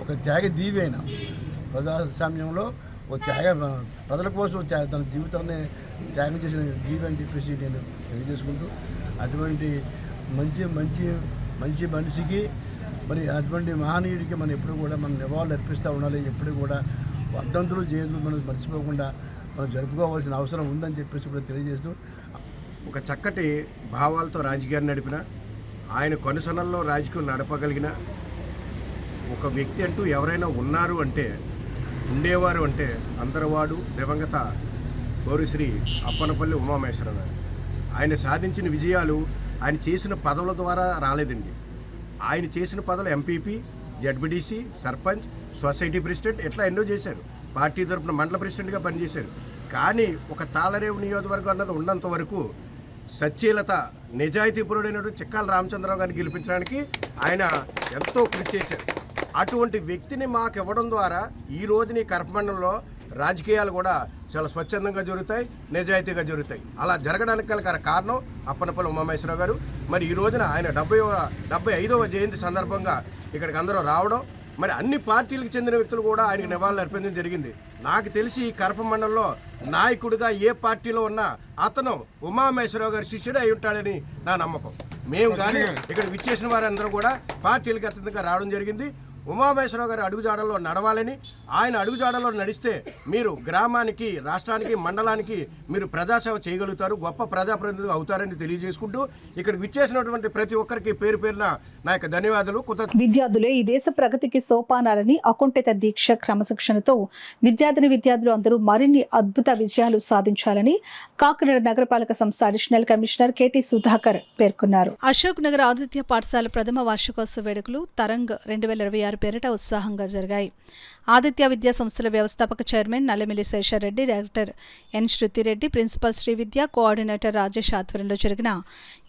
ఒక త్యాగ దీవి అయిన ప్రజాస్వామ్యంలో ఒక ప్రజల కోసం తన జీవితాన్ని త్యాగం చేసిన జీవి అని చెప్పేసి నేను తెలియజేసుకుంటూ అటువంటి మంచి మనిషికి మరి అటువంటి మహనీయుడికి మనం ఎప్పుడు కూడా మనం నివాళులు అర్పిస్తూ ఉండాలి. ఎప్పుడు కూడా వర్ధంతులు జయంతులు మనం మర్చిపోకుండా మనం జరుపుకోవాల్సిన అవసరం ఉందని చెప్పేసి కూడా తెలియజేస్తూ ఒక చక్కటి భావాలతో రాజకీయాన్ని నడిపిన ఆయన కొనసనల్లో రాజకీయం నడపగలిగిన ఒక వ్యక్తి అంటూ ఎవరైనా ఉన్నారు అంటే ఉండేవారు అంటే అందరవాడు దివంగత గౌరీశ్రీ అప్పనపల్లి ఉమామహేశ్వరరావు గారు. ఆయన సాధించిన విజయాలు ఆయన చేసిన పదవుల ద్వారా రాలేదండి. ఆయన చేసిన పదవులు MPP, ZPTC, sarpanch, society president ఇట్లా ఎన్నో చేశారు. పార్టీ తరఫున మండల ప్రెసిడెంట్గా పనిచేశారు. కానీ ఒక తాళరేవు నియోజకవర్గం అన్నది ఉన్నంత వరకు సచ్చీలత నిజాయితీపరుడైనటువంటి చిక్కాల రామచంద్రరావు గారిని గెలిపించడానికి ఆయన ఎంతో కృషి చేశారు. అటువంటి వ్యక్తిని మాకు ఇవ్వడం ద్వారా ఈ రోజుని కరపమండలంలో రాజకీయాలు కూడా చాలా స్వచ్ఛందంగా జరుగుతాయి, నిజాయితీగా జరుగుతాయి. అలా జరగడానికి గల కారణం అప్పనపల్లి ఉమామహేశ్వరరావు గారు. మరి ఈ రోజున ఆయన 75వ జయంతి సందర్భంగా ఇక్కడికి అందరూ రావడం, మరి అన్ని పార్టీలకు చెందిన వ్యక్తులు కూడా ఆయనకు నివాళులు అర్పించడం జరిగింది. నాకు తెలిసి ఈ కరప మండలంలో నాయకుడిగా ఏ పార్టీలో ఉన్నా అతను ఉమామహేశ్వరరావు గారి శిష్యుడే అయి ఉంటాడని నా నమ్మకం. మేము కానీ ఇక్కడ విచ్చేసిన వారందరూ కూడా పార్టీలకు అతీతంగా రావడం జరిగింది. ఉమామహేశ్వరరావు గారి అడుగుజాడల్లో నడవాలని, ఆయన అడుగుజాడల్లో నడిస్తే మీరు గ్రామానికి, రాష్ట్రానికి, మండలానికి మీరు ప్రజాసేవ చేయగలుగుతారు, గొప్ప ప్రజాప్రతినిధులు అవుతారని తెలియజేసుకుంటూ ఇక్కడికి విచ్చేసినటువంటి ప్రతి ఒక్కరికి పేరు పేరున నా యొక్క ధన్యవాదాలు. విద్యార్థులే ఈ దేశ ప్రగతికి సోపానాలని అకుంఠిత దీక్ష క్రమశిక్షణతో విద్యార్థులు అందరూ మరిన్ని అద్భుత విజయాలు సాధించాలని కాకినాడ నగరపాలక సంస్థ అడిషనల్ కమిషనర్ కెటి సుధాకర్ పేర్కొన్నారు. అశోక్ నగర్ ఆదిత్య పాఠశాల ప్రథమ వార్షికోత్సవ వేడుకలు తరంగ్ 2026 పేరిట ఉత్సాహంగా జరిగాయి. ఆదిత్య విద్యా సంస్థల వ్యవస్థాపక chairman Nallamilli Seshareddy, director N Sruthireddy, principal Srividya, coordinator Rajesh ఆధ్వర్యంలో జరిగిన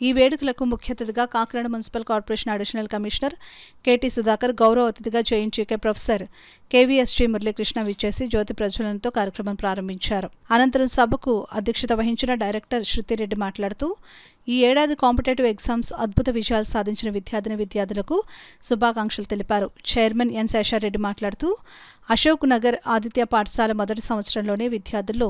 ఈ వేడుకలకు ముఖ్య అతిథిగా Kakinada municipal corporation additional commissioner KT Sudhakar, గౌరవ అతిథిగా జేఎన్జీకే ప్రొఫెసర్ కేవీఎస్జీ మురళీకృష్ణ విచ్చేసి జ్యోతి ప్రజ్వలనతో కార్యక్రమం ప్రారంభించారు. అనంతరం సభకు అధ్యక్షత వహించిన డైరెక్టర్ శృతిరెడ్డి మాట్లాడుతూ ఈ ఏడాది కాంపిటేటివ్ ఎగ్జామ్స్ అద్భుత విజయాలు సాధించిన విద్యార్థులకు శుభాకాంక్షలు తెలిపారు. చైర్మన్ ఎన్ శేషారెడ్డి మాట్లాడుతూ అశోక్ నగర్ ఆదిత్య పాఠశాల మొదటి సంవత్సరంలోనే విద్యార్థుల్లో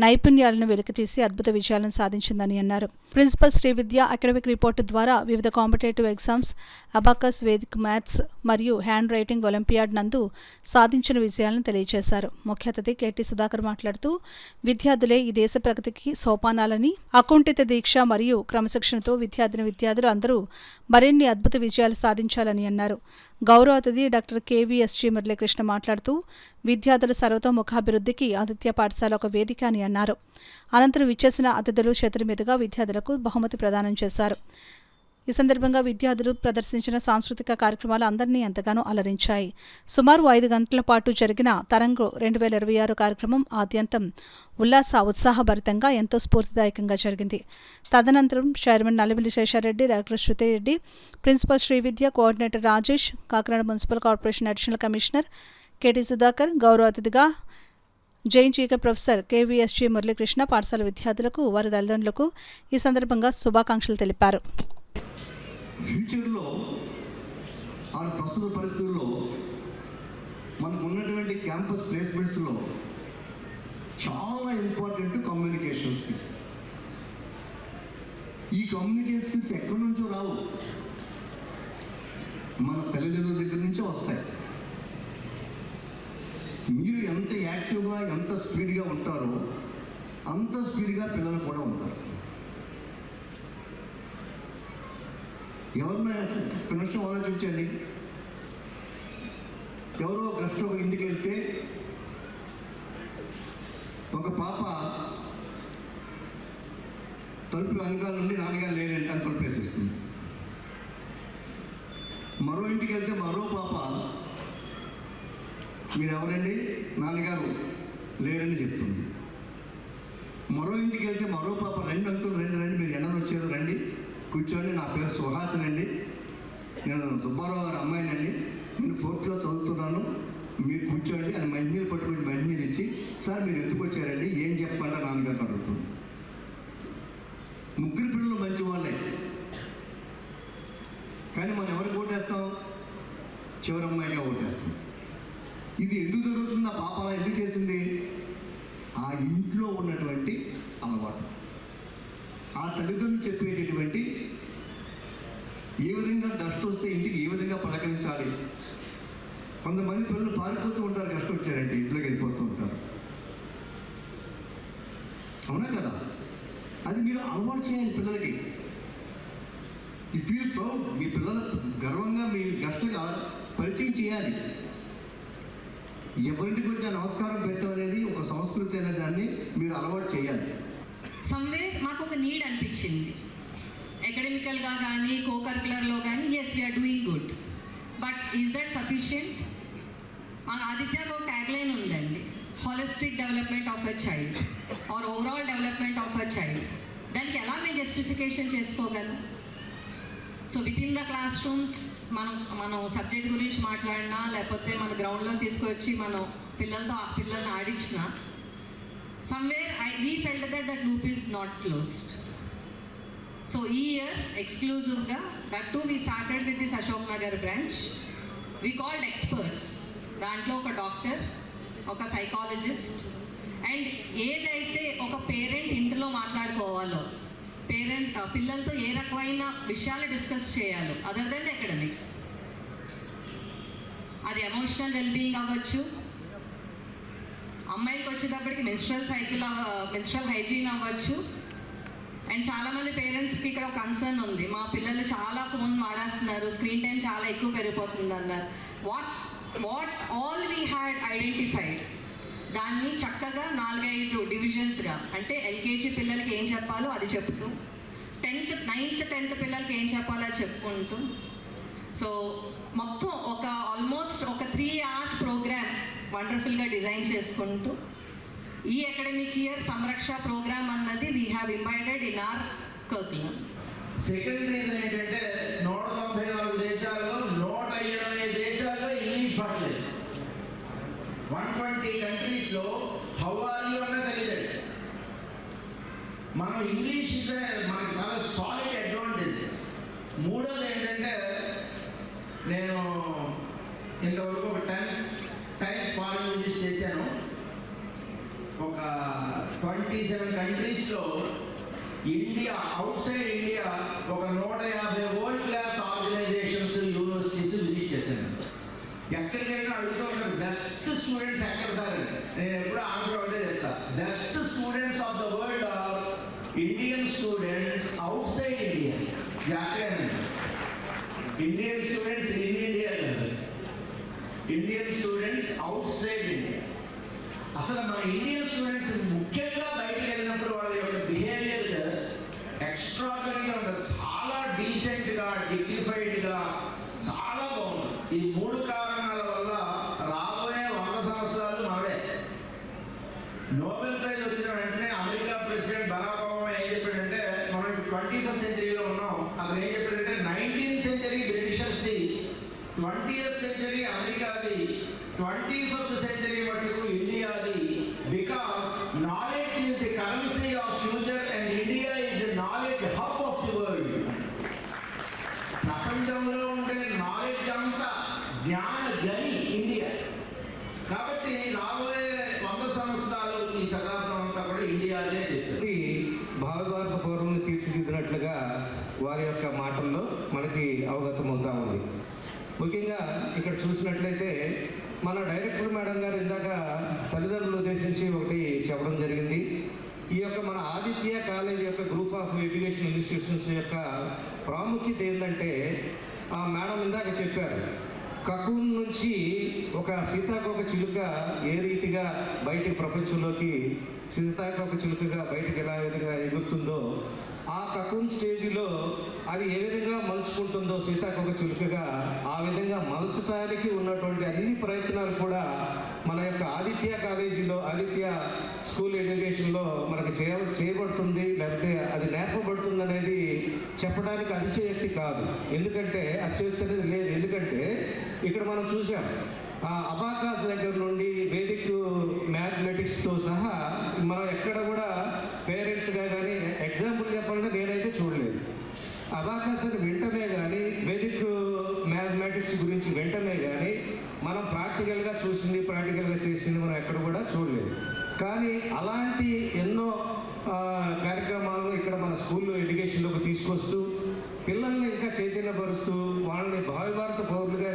నైపుణ్యాలను వెలికితీసి అద్భుత విజయాలను సాధించిందని అన్నారు. ప్రిన్సిపల్ శ్రీవిద్య అకాడమిక్ రిపోర్టు ద్వారా వివిధ competitive exams, abacus, Vedic maths మరియు హ్యాండ్ రైటింగ్ ఒలింపియాడ్ నందు సాధించిన విజయాలను తెలియజేశారు. ముఖ్య అతిథి కెటి సుధాకర్ మాట్లాడుతూ విద్యార్థులే ఈ దేశ ప్రగతికి సోపానాలని, అకుంఠిత దీక్ష మరియు క్రమశిక్షణతో విద్యార్థులు అందరూ మరిన్ని అద్భుత విజయాలు సాధించాలని అన్నారు. గౌరవ అతిథి డాక్టర్ కేవీఎస్జీ మురళీకృష్ణ మాట్లాడుతూ విద్యార్థుల సర్వతోముఖాభివృద్ధికి ఆదిత్య పాఠశాల ఒక వేదిక అని అన్నారు. అనంతరం విచ్చేసిన అతిథులు చేతుల మీదుగా విద్యార్థులకు బహుమతి ప్రదానం చేశారు. ఈ సందర్భంగా విద్యార్థులు ప్రదర్శించిన సాంస్కృతిక కార్యక్రమాలు అందరినీ ఎంతగానో అలరించాయి. సుమారు 5 గంటల పాటు జరిగిన తరంగ్ 2026 కార్యక్రమం ఆద్యంతం ఉత్సాహభరితంగా ఎంతో స్ఫూర్తిదాయకంగా జరిగింది. తదనంతరం chairman Nallamilli Seshareddy, director Sruthireddy, principal Srividya, coordinator Rajesh, Kakinada municipal corporation additional commissioner KT Sudhakar, గౌరవ అతిథిగా జేఎన్జీకే ప్రొఫెసర్ కేవీఎస్జీ మురళీకృష్ణ పాఠశాల విద్యార్థులకు, వారి తల్లిదండ్రులకు ఈ సందర్భంగా శుభాకాంక్షలు తెలిపారు. ఫ్యూచర్లో ఆ ప్రస్తుత పరిస్థితుల్లో మనకు ఉన్నటువంటి క్యాంపస్ ప్లేస్మెంట్స్లో చాలా ఇంపార్టెంట్ కమ్యూనికేషన్ స్కిల్స్. ఈ కమ్యూనికేషన్ స్కిల్స్ ఎక్కడి నుంచో రావు, మన తల్లిదండ్రుల దగ్గర నుంచే వస్తాయి. మీరు ఎంత యాక్టివ్గా, ఎంత స్పీడ్గా ఉంటారో అంత స్పీడ్గా పిల్లలు కూడా ఉంటారు. ఎవరిన నిమిషం ఆలోచించండి, ఎవరో కష్టం ఇంటికి వెళ్తే ఒక పాప తలుపు వెనకాల నుండి నాన్నగారు లేరంటే అని తలుపేసేస్తుంది. మరో ఇంటికి వెళ్తే మరో పాప మీరు ఎవరండి, నాన్నగారు లేరని చెప్తుంది. మరో ఇంటికి వెళ్తే మరో పాప రండి అంకుల్, రండి మీరు ఎండలు వచ్చారు, రండి కూర్చోండి, నా పేరు సుహాసన్ అండి, నేను సుబ్బారావు గారు అమ్మాయినండి, నేను 4th క్లాస్ చదువుతున్నాను, మీరు కూర్చోండి అని మంచినీళ్ళు పట్టుకొని మంచినీళ్ళు ఇచ్చి సార్ మీరు ఎందుకు వచ్చారండి, ఏం చెప్పమంటే నాన్నగారు అడుగుతుంది. ముగ్గురు పిల్లలు మంచి వాళ్ళే, కానీ మనం ఎవరికి ఓటేస్తాం? చివరమ్మాయిగా ఓటేస్తాం. ఇది ఎందుకు జరుగుతుంది? ఆ పాప ఎందుకు చేసింది? ఆ ఇంట్లో ఉన్నటువంటి అలవాటు, ఆ తల్లిదండ్రులు చెప్పేటటువంటి ఏ విధంగా కష్టం వస్తే ఇంటికి ఏ విధంగా పలకరించాలి. కొంతమంది పిల్లలు పారిపోతూ ఉంటారు, కష్టం వచ్చారంటే ఇంట్లోకి వెళ్ళిపోతూ ఉంటారు. అవునా కదా? అది మీరు అలవాటు చేయాలి పిల్లలకి. ఈ ఫీల్ ప్రౌడ్, మీ పిల్లలు గర్వంగా మీ కష్టంగా పరిచయం చేయాలి. ఎవరింటికి వచ్చి నమస్కారం పెట్టడం అనేది ఒక సంస్కృతి అనే దాన్ని మీరు అలవాటు చేయాలి. సమ్వేర్ మాకు ఒక నీడ్ అనిపించింది, అకాడమికల్గా కానీ కోకరికులర్లో కానీ. Yes, we are doing good, but is that sufficient? మన ఆదిత్యకు ఒక ట్యాగ్లైన్ ఉందండి, holistic development of a child or overall development of a child. దానికి ఎలా మేము జస్టిఫికేషన్ చేసుకోగలం? So within the classrooms మనం సబ్జెక్ట్ గురించి మాట్లాడినా, లేకపోతే మన గ్రౌండ్లో తీసుకొచ్చి మనం పిల్లల్ని ఆడించినా, somewhere we felt that loop is not closed. So ఈ ఇయర్ ఎక్స్క్లూజివ్గా, that too we started with this Ashok Nagar branch. We called experts. దాంట్లో ఒక డాక్టర్, ఒక సైకాలజిస్ట్, అండ్ ఏదైతే ఒక పేరెంట్ ఇంట్లో మాట్లాడుకోవాలో, పిల్లలతో ఏ రకమైన విషయాలు డిస్కస్ చేయాలో అదర్ దెన్ ద అకాడమిక్స్, అది ఎమోషనల్ వెల్బీయింగ్ అవ్వచ్చు, అమ్మాయికి వచ్చేటప్పటికి మెన్స్ట్రల్ హైజీన్ అవ్వచ్చు. అండ్ చాలామంది పేరెంట్స్కి ఇక్కడ ఒక కన్సర్న్ ఉంది, మా పిల్లలు చాలా ఫోన్ వాడేస్తున్నారు, స్క్రీన్ టైం చాలా ఎక్కువ పెరిగిపోతుంది అన్నారు. What all we had identified, దాన్ని చక్కగా 4-5 డివిజన్స్గా, అంటే ఎల్కేజీ పిల్లలకి ఏం చెప్పాలో అది చెప్తూ, 9th 10th పిల్లలకి ఏం చెప్పాలో అది చెప్పుకుంటూ, సో మొత్తం ఆల్మోస్ట్ ఒక 3 hours ప్రోగ్రామ్ వండర్ఫుల్గా డిజైన్ చేసుకుంటూ, ఈ అకాడమిక్ ఇయర్ సంరక్ష ప్రోగ్రామ్ అన్నది we have embedded in our curriculum. Second reason ఏంటంటే 194 దేశాల్లో 120 దేశాల్లో ఇంగ్లీష్ పడలేదు. 120 కంట్రీస్లో హౌ ఆర్ యూ అన్నది తెలియదు. మనం ఇంగ్లీష్ మనకి చాలా సాలిడ్ అడ్వాంటేజ్. మూడోది ఏంటంటే, నేను ఇంతవరకు ఒక 10 times ఫారెన్ విజిట్స్ చేశాను. ఒక 27 కంట్రీస్లో ఇండియా, అవుట్ సైడ్ ఇండియా ఒక 150 world class organisations, universities visit చేశాను. ఎక్కడికైనా అడుగుతూ ఉంటారు, బెస్ట్ స్టూడెంట్స్ ఎక్కడ సార్? నేను ఎప్పుడు ఆన్సర్ ఒకటే చెప్తా, best students of the world are Indian students outside India. ఎక్కడైనా ఇండియన్ స్టూడెంట్స్ ఇన్ ఇండియా కాదు, Indian students outside India. అసలు మన ఇండియన్ స్టూడెంట్స్ ముఖ్యంగా బయటకు వెళ్ళినప్పుడు వాళ్ళ యొక్క బిహేవియర్ ఎక్స్ట్రాడనరీగా ఉంటుంది, చాలా డీసెంట్గా, డిగ్నిఫైడ్గా, చాలా బాగుంటుంది. ఈ 3 కారణాల వల్ల రాబోయే 100 సంవత్సరాలు మనడే. నోబెల్ ప్రైజ్ వచ్చిన వెంటనే అమెరికా ప్రెసిడెంట్ బరాక్ ఒబామా ఏం చెప్పాడంటే, మనం 21st centuryలో ఉన్నాం, అతను ఏం చెప్పాడంటే 19th century బ్రిటిషర్స్ది, 20th century అమెరికాది, 21st century మటుకు ఇండియాది. Because knowledge is the currency of future and India is the knowledge hub of the world. ప్రపంచంలో ఉండే నాలెడ్జ్ అంతా జ్ఞాన గని ఇండియా. కాబట్టి రాబోయే 100 సంవత్సరాలు ఈ శతాబ్దం అంతా కూడా ఇండియానే చెప్తుంది. భారత పౌరులను తీర్చిదిద్దినట్లుగా వారి యొక్క మాటల్లో మనకి అవగతమవుతా ఉంది. ముఖ్యంగా ఇక్కడ చూసినట్లయితే మన డైరెక్టర్ మేడం గారు ఇందాక తల్లిదండ్రులు ఉద్దేశించి ఒకటి చెప్పడం జరిగింది. ఈ యొక్క మన ఆదిత్య కాలేజ్ యొక్క గ్రూప్ ఆఫ్ ఎడ్యుకేషన్ ఇన్స్టిట్యూషన్స్ యొక్క ప్రాముఖ్యత ఏంటంటే, ఆ మేడం ఇందాక చెప్పారు, కకూన్ నుంచి ఒక సీతాకోక చిలుక ఏ రీతిగా బయటికి ప్రపంచంలోకి సీతాకోక చిలుకగా బయటకు ఎలా విధంగా ఎగురుతుందో, ఆ కకూన్ స్టేజ్లో అది ఏ విధంగా మలుచుకుంటుందో సీతాకోక చిలుకగా, ఆ విధంగా మలచడానికి ఉన్నటువంటి అన్ని ప్రయత్నాలు కూడా మన యొక్క ఆదిత్య కాలేజీలో, ఆదిత్య స్కూల్ ఎడ్యుకేషన్లో మనకు చేయబడుతుంది, లేకపోతే అది నేర్పబడుతుంది అనేది చెప్పడానికి అతిశయోక్తి కాదు. ఎందుకంటే అతిశయోక్తి అనేది లేదు. ఎందుకంటే ఇక్కడ మనం చూసాం, అబాకాస్ దగ్గర నుండి వేదిక్ మ్యాథమెటిక్స్తో అబాకస్ వింటమే కానీ, బేసిక్ మ్యాథమెటిక్స్ గురించి వింటమే కానీ మనం ప్రాక్టికల్గా చూసింది, ప్రాక్టికల్గా చేసింది మనం ఎక్కడ కూడా చూడలేదు. కానీ అలాంటి ఎన్నో కార్యక్రమాలను ఇక్కడ మన స్కూల్లో ఎడ్యుకేషన్లోకి తీసుకొస్తూ పిల్లల్ని ఇంకా చైతన్యపరుస్తూ వాళ్ళని భావి భారత పౌరులుగా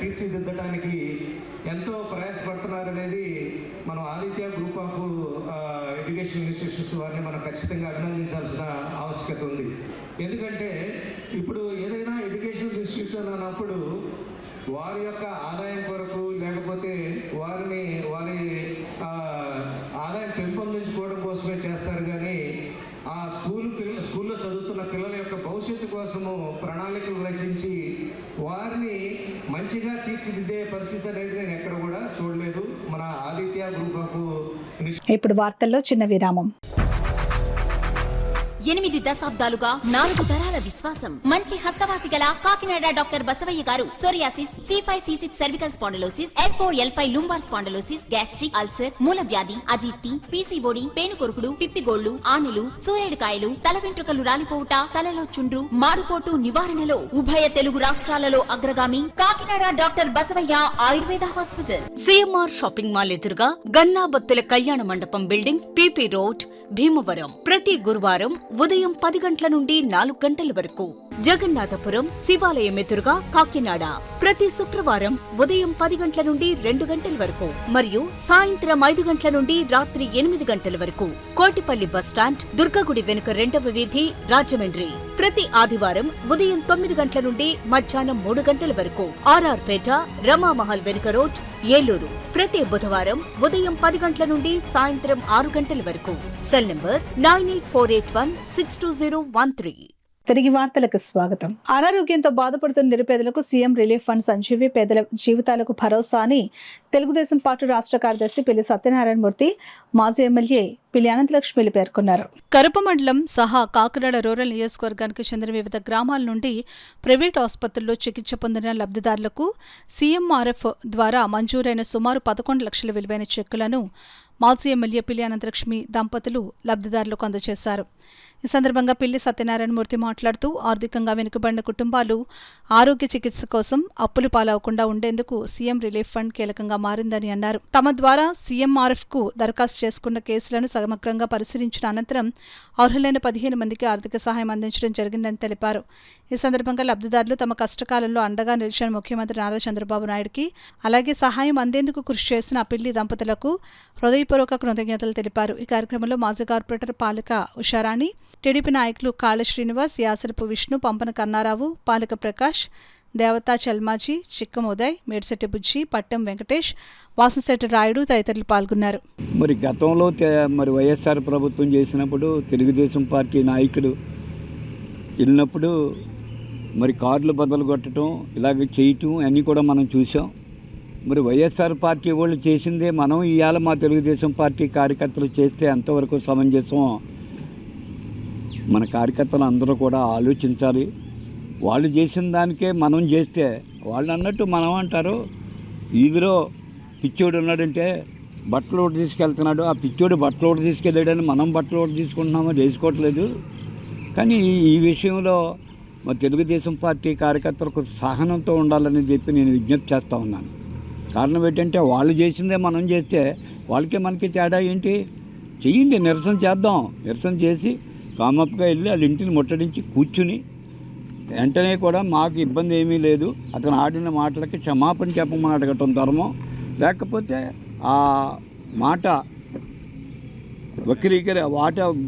తీర్చిదిద్దడానికి ఎంతో ప్రయాసపడుతున్నారనేది మనం Aditya group of education institutions వారిని మనం ఖచ్చితంగా అభినందించాల్సిన ఆవశ్యకత ఉంది. ఎందుకంటే ఇప్పుడు ఏదైనా ఎడ్యుకేషన్ ఇన్స్టిట్యూషన్ అన్నప్పుడు వారి యొక్క ఆదాయం కొరకు లేకపోతే వారి ఆదాయం పెంపొందించుకోవడం కోసమే చేస్తారు. కానీ ఆ స్కూల్లో చదువుతున్న పిల్లల యొక్క భవిష్యత్తు కోసము ప్రణాళికలు రచించి వారిని మంచిగా తీర్చిదిద్దే పరిస్థితి అనేది నేను ఎక్కడ కూడా చూడలేదు మన ఆదిత్య గ్రూప్ ఆఫ్. ఇప్పుడు వార్తల్లో చిన్న విరామం. 8 దశాబ్దాలుగా 4 తరాల విశ్వాసం. మంచి హస్తవాసి గల కాకినాడ డాక్టర్ బసవయ్య గారు psoriasis, C5C6 cervical spondylosis, L4L5 lumbar spondylosis, gastric ulcer, మూల వ్యాధి, అజీర్తి, PCOD, పేనుకొరుకుడు, పిప్పిగోళ్లు, ఆనెలు, సూరేడుకాయలు, తల వెంట్రుకలు రాలిపోవుట, తలలో చుండ్రు, మాడుపోటు నివారణలో ఉభయ తెలుగు రాష్ట్రాలలో అగ్రగామి Kakinada doctor Basavayya Ayurveda hospital. CMR shopping mall ఎదురుగా గన్నాబత్తుల కళ్యాణ మండపం బిల్డింగ్, PP రోడ్, భీమవరం. ప్రతి గురువారం ఉదయం 10 గంటల నుండి 4 గంటల వరకు. జగన్నాథపురం శివాలయం ఎదురుగా కాకినాడ. ప్రతి శుక్రవారం ఉదయం 10 గంటల నుండి 2 గంటల వరకు మరియు సాయంత్రం 5 గంటల నుండి రాత్రి 8 గంటల వరకు. కోటిపల్లి బస్టాండ్, దుర్గగుడి వెనుక 2వ వీధి, రాజమండ్రి. ప్రతి ఆదివారం ఉదయం 9 గంటల నుండి మధ్యాహ్నం 3 గంటల వరకు. RR పేట, రమామహల్ వెనుక రోడ్, ఏలూరు. ప్రతి బుధవారం ఉదయం 10 గంటల నుండి సాయంత్రం 6 గంటల వరకు. Cell number 9848162013. తిరిగి వార్తలకు స్వాగతం. అనారోగ్యంతో బాధపడుతున్న నిరుపేదలకు సీఎం రిలీఫ్ ఫండ్ సంజీవి పేదల జీవితాలకు భరోసా అని తెలుగుదేశం పార్టీ రాష్ట్ర కార్యదర్శి పిల్లి సత్యనారాయణ మూర్తి, మాజీ ఎమ్మెల్యే పిల్లి అనంతలక్ష్మిలు పేర్కొన్నారు. కరప మండలం సహా కాకినాడ రూరల్ నియోజకవర్గానికి చెందిన వివిధ గ్రామాల నుండి ప్రైవేట్ ఆసుపత్రుల్లో చికిత్స పొందిన లబ్ధిదారులకు సీఎంఆర్ఎఫ్ ద్వారా మంజూరైన సుమారు 11 లక్షల విలువైన చెక్కులను మాజీ ఎమ్మెల్యే పిల్లి అనంతలక్ష్మి దంపతులు లబ్ధిదారులకు అందజేశారు. ఈ సందర్భంగా పిల్లి సత్యనారాయణమూర్తి మాట్లాడుతూ ఆర్థికంగా వెనుకబడిన కుటుంబాలు ఆరోగ్య చికిత్స కోసం అప్పులు పాలవకుండా ఉండేందుకు సీఎం రిలీఫ్ ఫండ్ కీలకంగా మారిందని అన్నారు. తమ ద్వారా సీఎంఆర్ఎఫ్ కు దరఖాస్తు చేసుకున్న కేసులను సమగ్రంగా పరిశీలించిన అనంతరం అర్హులైన 15 మందికి ఆర్థిక సహాయం అందించడం జరిగిందని తెలిపారు. ఈ సందర్భంగా లబ్ధిదారులు తమ కష్టకాలంలో అండగా నిలిచిన ముఖ్యమంత్రి నారా చంద్రబాబు నాయుడుకి, అలాగే సహాయం అందేందుకు కృషి చేసిన పిల్లి దంపతులకు హృదయపూర్వక కృతజ్ఞతలు తెలిపారు. ఈ కార్యక్రమంలో మాజీ కార్పొరేటర్ పాలిక ఉషారాణి, టీడీపీ నాయకులు కాళ శ్రీనివాస్, యాసరపు విష్ణు, పంపన కన్నారావు, పాలిక ప్రకాష్, దేవతా చల్మాజీ, చిక్కం ఉదయ్, మేడిశెట్టి బుజ్జి, పట్టం వెంకటేష్, వాసంశెట్టి రాయుడు తదితరులు పాల్గొన్నారు. మరి గతంలో వైఎస్ఆర్ ప్రభుత్వం చేసినప్పుడు తెలుగుదేశం పార్టీ నాయకులు వెళ్ళినప్పుడు మరి కార్లు బదులు కొట్టడం ఇలాగ చేయటం అన్నీ కూడా మనం చూసాం. మరి వైఎస్ఆర్ పార్టీ వాళ్ళు చేసిందే మనం ఇవాళ మా తెలుగుదేశం పార్టీ కార్యకర్తలు చేస్తే ఎంతవరకు సమంజసం మన కార్యకర్తలు అందరూ కూడా ఆలోచించాలి. వాళ్ళు చేసిన దానికే మనం చేస్తే వాళ్ళు అన్నట్టు మనం అంటారు ఈదులో పిచ్చోడు ఉన్నాడంటే బట్టలు ఒకటి తీసుకెళ్తున్నాడు, ఆ పిచ్చోడు బట్టలు ఒకటి తీసుకెళ్ళాడని మనం బట్టలు ఒకటి తీసుకుంటున్నామో చేసుకోవట్లేదు. కానీ ఈ విషయంలో మా తెలుగుదేశం పార్టీ కార్యకర్తలకు సహనంతో ఉండాలని చెప్పి నేను విజ్ఞప్తి చేస్తూ ఉన్నాను. కారణం ఏంటంటే వాళ్ళు చేసిందే మనం చేస్తే వాళ్ళకి మనకి తేడా ఏంటి? చెయ్యండి, నిరసన చేద్దాం. నిరసన చేసి కామప్గా వెళ్ళి వాళ్ళ ఇంటిని ముట్టడించి కూర్చుని వెంటనే కూడా మాకు ఇబ్బంది ఏమీ లేదు, అతను ఆడిన మాటలకి క్షమాపణ చెప్పమని అడగటం ధర్మం. లేకపోతే ఆ మాట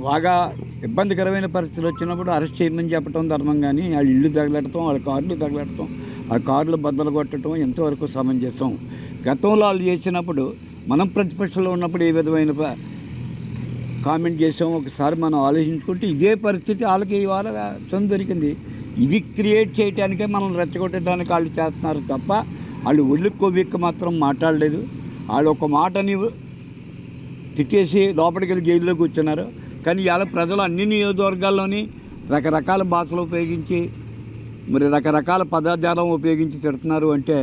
బాగా ఇబ్బందికరమైన పరిస్థితులు వచ్చినప్పుడు అరెస్ట్ చేయమని చెప్పడం ధర్మం. కానీ వాళ్ళ ఇల్లు తగలెడతాం, వాళ్ళ కార్లు తగలెడతాం, ఆ కార్లు బద్దలు కొట్టడం ఎంతవరకు సమంజసం? గతంలో వాళ్ళు చేసినప్పుడు మనం ప్రతిపక్షంలో ఉన్నప్పుడు ఏ విధమైన కామెంట్ చేసాం ఒకసారి మనం ఆలోచించుకుంటే ఇదే పరిస్థితి వాళ్ళకి ఇవాళ దొరికింది. ఇది క్రియేట్ చేయడానికే మనం రెచ్చగొట్టడానికి వాళ్ళు చేస్తున్నారు తప్ప వాళ్ళు ఒళ్ళు కొవ్వెక్కి మాత్రం మాట్లాడలేదు. వాళ్ళు ఒక మాటని తిట్టేసి లోపలికి వెళ్ళి జైల్లో కూర్చున్నారు. కానీ ఇవాళ ప్రజలు అన్ని నియోజకవర్గాల్లోని రకరకాల భాషలు ఉపయోగించి మరి రకరకాల పదజాలం ఉపయోగించి తిడుతున్నారు అంటే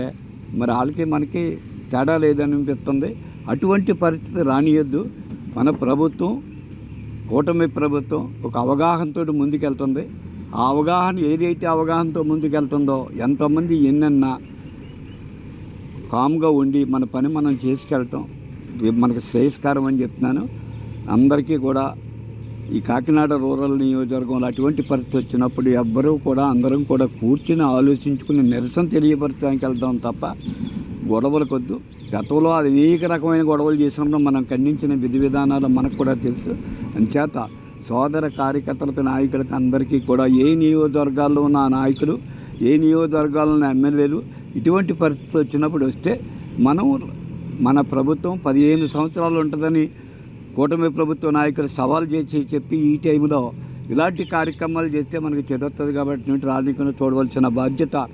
మరి వాళ్ళకి మనకి తేడా లేదనిపిస్తుంది. అటువంటి పరిస్థితి రానియొద్దు. మన ప్రభుత్వం, కూటమి ప్రభుత్వం ఒక అవగాహనతో ముందుకెళ్తుంది. ఆ అవగాహన ఏదైతే అవగాహనతో ముందుకెళ్తుందో ఎంతోమంది ఎన్నన్నా కామ్గా ఉండి మన పని మనం చేసుకెళ్ళటం మనకు శ్రేయస్కరం అని చెప్తున్నాను. అందరికీ కూడా ఈ కాకినాడ రూరల్ నియోజకవర్గంలో అటువంటి పరిస్థితి వచ్చినప్పుడు ఎవ్వరూ కూడా అందరం కూడా కూర్చుని ఆలోచించుకుని నిరసన తెలియపరచడానికి వెళ్తాం తప్ప గొడవలకొద్దు. గతంలో అనేక రకమైన గొడవలు చేసినప్పుడు మనం ఖండించిన విధి విధానాలు మనకు కూడా తెలుసు. అంచేత సోదర కార్యకర్తలకు నాయకులకు అందరికీ కూడా ఏ నియోజకవర్గాల్లో ఉన్న నాయకులు, ఏ నియోజకవర్గాల్లో ఉన్న ఎమ్మెల్యేలు ఇటువంటి పరిస్థితి వచ్చినప్పుడు వస్తే మన ప్రభుత్వం 15 సంవత్సరాలు ఉంటుందని కూటమి ప్రభుత్వ నాయకులు సవాల్ చేసి చెప్పి ఈ టైంలో ఇలాంటి కార్యక్రమాలు చేస్తే మనకు చెడొస్తుంది కాబట్టి రాజకీయంలో చూడవలసిన బాధ్యత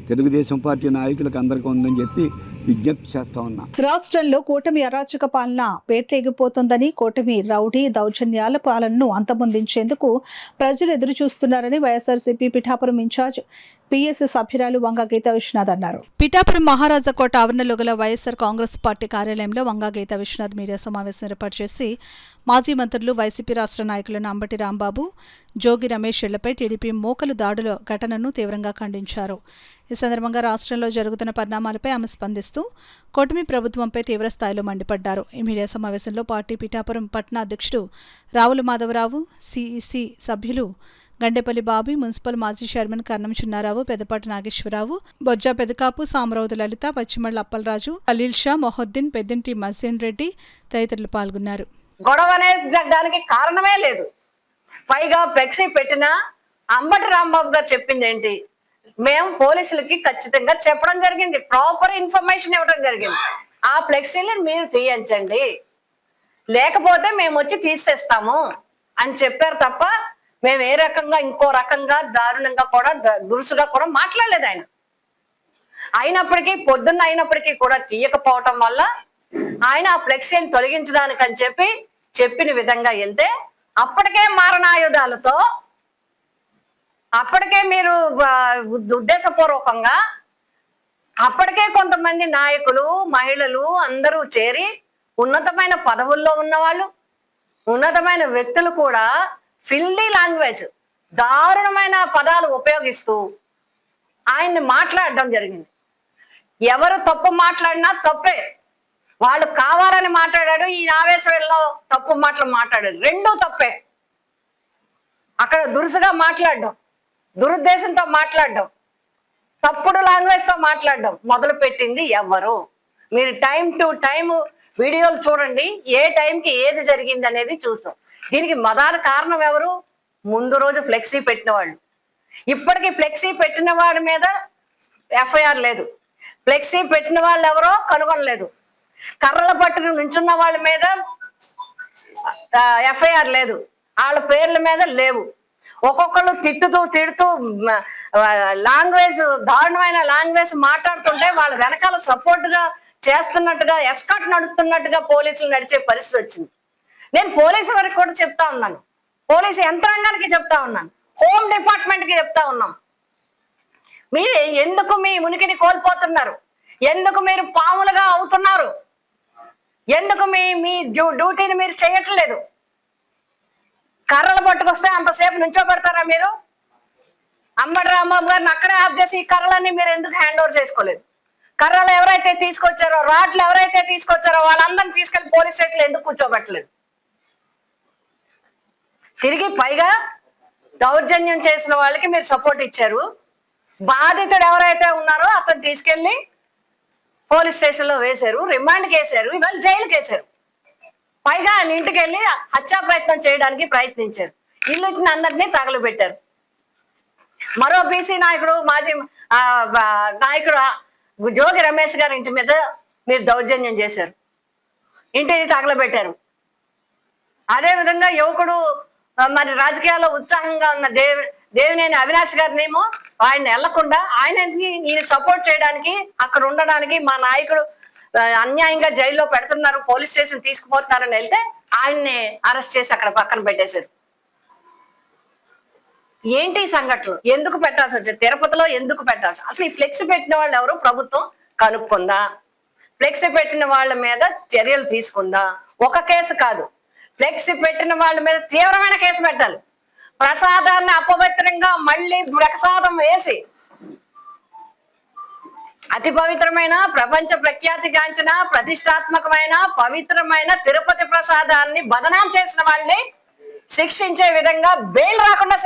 తెలుగుదేశం పార్టీ నాయకులకు అందరికీ ఉందని చెప్పి విజ్ఞప్తి చేస్తా ఉన్నా. రాష్ట్రంలో కూటమి అరాచక పాలన పేటెగిపోతుందని, కూటమి రౌడీ దౌర్జన్యాల పాలనను అంతమొందించేందుకు ప్రజలు ఎదురు చూస్తున్నారని వైఎస్ఆర్సీపీ పిఠాపురం ఇన్ఛార్జ్ పిఎస్సి సభ్యురాలు వంగ గీతా విశ్వనాథ్ అన్నారు. పిఠాపురం మహారాజాకోట ఆవరణలో గల వైఎస్ఆర్ కాంగ్రెస్ పార్టీ కార్యాలయంలో వంగ గీతా విశ్వనాథ్ మీడియా సమావేశం ఏర్పాటు చేసి మాజీ మంత్రులు వైసీపీ రాష్ట్ర నాయకులను అంబటి రాంబాబు, జోగి రమేష్ ఇళ్లపై టీడీపీ మోకలు దాడుల ఘటనను తీవ్రంగా ఖండించారు. ఈ సందర్భంగా రాష్ట్రంలో జరుగుతున్న పరిణామాలపై ఆమె స్పందిస్తూ కూటమి ప్రభుత్వంపై తీవ్రస్థాయిలో మండిపడ్డారు. ఈ మీడియా సమావేశంలో పార్టీ పిఠాపురం పట్టణ అధ్యక్షుడు రావుల మాధవరావు, సిఇసి సభ్యులు గండేపల్లి బాబీ, మున్సిపల్ మాజీ చైర్మన్ కర్ణం చిన్నారావు, పెద్దపాటి నాగేశ్వరరావు, బొజ్జా పెదకాపు, సామరావుతి లలిత, పచ్చిమళ్ళ అప్పలరాజు, అలీల్ షా, మొహద్దీన్, పెద్దింటి మసీన్ రెడ్డి తదితరులు పాల్గొన్నారు. గొడవ అనేది దానికి కారణమే లేదు. పైగా ఫ్లెక్సీ పెట్టిన అంబటి రాంబాబు గారు చెప్పింది ఏంటి, మేము పోలీసులకి ఖచ్చితంగా చెప్పడం జరిగింది, ప్రాపర్ ఇన్ఫర్మేషన్ ఇవ్వడం జరిగింది. ఆ ఫ్లెక్సీని మీరు తీయించండి, లేకపోతే మేము వచ్చి తీసేస్తాము అని చెప్పారు తప్ప మేము ఏ రకంగా ఇంకో రకంగా దారుణంగా కూడా దురుసుగా కూడా మాట్లాడలేదు. అయినప్పటికీ కూడా తీయకపోవటం వల్ల ఆయన ఆ ఫ్లెక్సీని తొలగించడానికి అని చెప్పిన విధంగా వెళ్తే అప్పటికే మారణాయుధాలతో అప్పటికే మీరు ఉద్దేశపూర్వకంగా అప్పటికే కొంతమంది నాయకులు, మహిళలు అందరూ చేరి ఉన్నతమైన పదవుల్లో ఉన్నవాళ్ళు, ఉన్నతమైన వ్యక్తులు కూడా ఫిల్దీ లాంగ్వేజ్, దారుణమైన పదాలు ఉపయోగిస్తూ ఆయన్ని మాట్లాడడం జరిగింది. ఎవరు తప్పు మాట్లాడినా తప్పే. వాళ్ళు కావాలని మాట్లాడాడు, ఈ ఆవేశంలో తప్పు మాటలు మాట్లాడాడు, రెండూ తప్పే. అక్కడ దురుసుగా మాట్లాడడం, దురుద్దేశంతో మాట్లాడడం, తప్పుడు లాంగ్వేజ్ తో మాట్లాడడం మొదలు పెట్టింది ఎవరు? మీరు టైం టు టైం వీడియోలు చూడండి, ఏ టైంకి ఏది జరిగింది అనేది చూస్తాం. దీనికి మదాల కారణం ఎవరు? ముందు రోజు ఫ్లెక్సీ పెట్టిన వాళ్ళు. ఇప్పటికీ ఫ్లెక్సీ పెట్టిన వాడి మీద ఎఫ్ఐఆర్ లేదు, ఫ్లెక్సీ పెట్టిన వాళ్ళు ఎవరో కనుగొనలేదు, కర్రల పట్టుకు నించున్న వాళ్ళ మీద ఎఫ్ఐఆర్ లేదు, వాళ్ళ పేర్ల మీద లేవు. ఒక్కొక్కళ్ళు తిడుతూ లాంగ్వేజ్, దారుణమైన లాంగ్వేజ్ మాట్లాడుతుంటే వాళ్ళ వెనకాల సపోర్ట్ గా చేస్తున్నట్టుగా, ఎస్కాట్ నడుస్తున్నట్టుగా పోలీసులు నడిచే పరిస్థితి వచ్చింది. నేను పోలీసు వారికి కూడా చెప్తా ఉన్నాను, పోలీసు యంత్రాంగానికి చెప్తా ఉన్నాను, హోమ్ డిపార్ట్మెంట్ కి చెప్తా ఉన్నాం. మీరు ఎందుకు మీ ఉనికిని కోల్పోతున్నారు? ఎందుకు మీరు పాములుగా అవుతున్నారు? ఎందుకు మీ డ్యూటీని మీరు చేయట్లేదు? కర్రలు పట్టుకొస్తే అంతసేపు నుంచోబెడతారా మీరు? అంబటి రాంబాబు గారిని అక్కడే ఆఫ్ చేసి ఈ కర్రలన్నీ మీరు ఎందుకు హ్యాండ్ ఓవర్ చేసుకోలేదు? కర్రలు ఎవరైతే తీసుకొచ్చారో, రాడ్లు ఎవరైతే తీసుకొచ్చారో వాళ్ళందరినీ తీసుకెళ్లి పోలీస్ స్టేషన్లో ఎందుకు కూర్చోబెట్టలేదు? తిరిగి పైగా దౌర్జన్యం చేసిన వాళ్ళకి మీరు సపోర్ట్ ఇచ్చారు. బాధితుడు ఎవరైతే ఉన్నారో అతను తీసుకెళ్లి పోలీస్ స్టేషన్ లో వేశారు, రిమాండ్కి వేశారు, ఇవాళ జైలుకి వేశారు. పైగా ఆయన ఇంటికి వెళ్ళి హత్యా ప్రయత్నం చేయడానికి ప్రయత్నించారు, ఇల్లుని అందరినీ తగలబెట్టారు. మరో బీసీ నాయకుడు, మాజీ నాయకుడు జోగి రమేష్ గారి ఇంటి మీద మీరు దౌర్జన్యం చేశారు, ఇంటిని తగలబెట్టారు. అదేవిధంగా యువకుడు మరి రాజకీయాల్లో ఉత్సాహంగా ఉన్న దేవినేని అవినాష్ గారినేమో ఆయన వెళ్లకుండా ఈయన సపోర్ట్ చేయడానికి, అక్కడ ఉండడానికి మా నాయకుడు అన్యాయంగా జైల్లో పెడుతున్నారు, పోలీస్ స్టేషన్ తీసుకుపోతున్నారని వెళ్తే ఆయన్ని అరెస్ట్ చేసి అక్కడ పక్కన పెట్టేశారు. ఏంటి సంఘటనలు? ఎందుకు పెట్టాల్సి వచ్చింది? తిరుపతిలో ఎందుకు పెట్టాల్సి? అసలు ఈ ఫ్లెక్స్ పెట్టిన వాళ్ళు ఎవరు? ప్రభుత్వం కనుక్కుందా? ఫ్లెక్స్ పెట్టిన వాళ్ళ మీద చర్యలు తీసుకుందా? ఒక కేసు కాదు, ఫ్లెక్స్ పెట్టిన వాళ్ళ మీద తీవ్రమైన కేసు పెట్టాలి. ప్రసాదాన్ని అపవిత్రంగా మళ్ళీ ప్రసాదం వేసి అతి పవిత్రమైన ప్రపంచ ప్రఖ్యాతిగాంచిన ప్రతిష్టాత్మకమైన పవిత్రమైన తిరుపతి ప్రసాదాన్ని బదనాం చేసిన వాళ్ళని శిక్షించే విధంగా బెయిల్ రాకుండా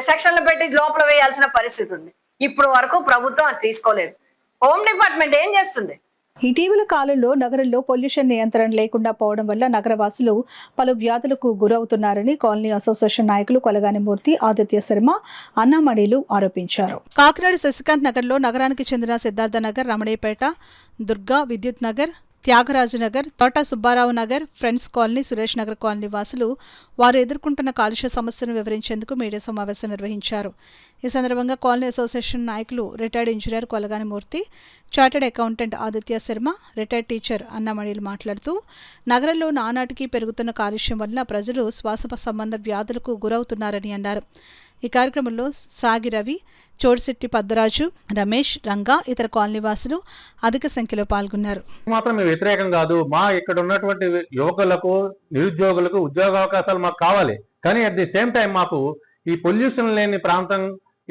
సెక్షన్లు పెట్టి లోపల వేయాల్సిన పరిస్థితి ఉంది. ఇప్పుడు వరకు ప్రభుత్వం అది తీసుకోలేదు. హోమ్ డిపార్ట్మెంట్ ఏం చేస్తుంది? ఇటీవల కాలంలో నగరంలో పొల్యూషన్ నియంత్రణ లేకుండా పోవడం వల్ల నగరవాసులు పలు వ్యాధులకు గురవుతున్నారని కాలనీ అసోసియేషన్ నాయకులు కొలగాని మూర్తి, ఆదిత్య శర్మ, అన్నామణిలు ఆరోపించారు. కాకినాడ శశికాంత్ నగర్లో నగరానికి చెందిన సిద్ధార్థ నగర్, రమణీపేట, దుర్గా విద్యుత్ నగర్, త్యాగరాజు నగర్, తోట Subbarao Nagar, friends colony, Suresh Nagar colony వాసులు వారు ఎదుర్కొంటున్న కాలుష్య సమస్యను వివరించేందుకు మీడియా సమావేశం నిర్వహించారు. ఈ సందర్భంగా కాలనీ అసోసియేషన్ నాయకులు retired engineer Kolagani Murthy, chartered accountant Aditya Sharma, retired teacher అన్నమణిలు మాట్లాడుతూ నగరంలో నానాటికి పెరుగుతున్న కాలుష్యం వల్ల ప్రజలు శ్వాస సంబంధ వ్యాధులకు గురవుతున్నారని అన్నారు. ఈ కార్యక్రమంలో సాగి రవి, చోడిశెట్టి పద్మరాజు, రమేష్, రంగా, ఇతర కాలనీవాసులు అధిక సంఖ్యలో పాల్గొన్నారు. మాత్రం మేము వ్యతిరేకం కాదు. మా ఇక్కడ ఉన్నటువంటి యువకులకు, నిరుద్యోగులకు ఉద్యోగ అవకాశాలు మాకు కావాలి. కానీ అట్ ది సేమ్ టైం మాకు ఈ పొల్యూషన్ లేని ప్రాంతం,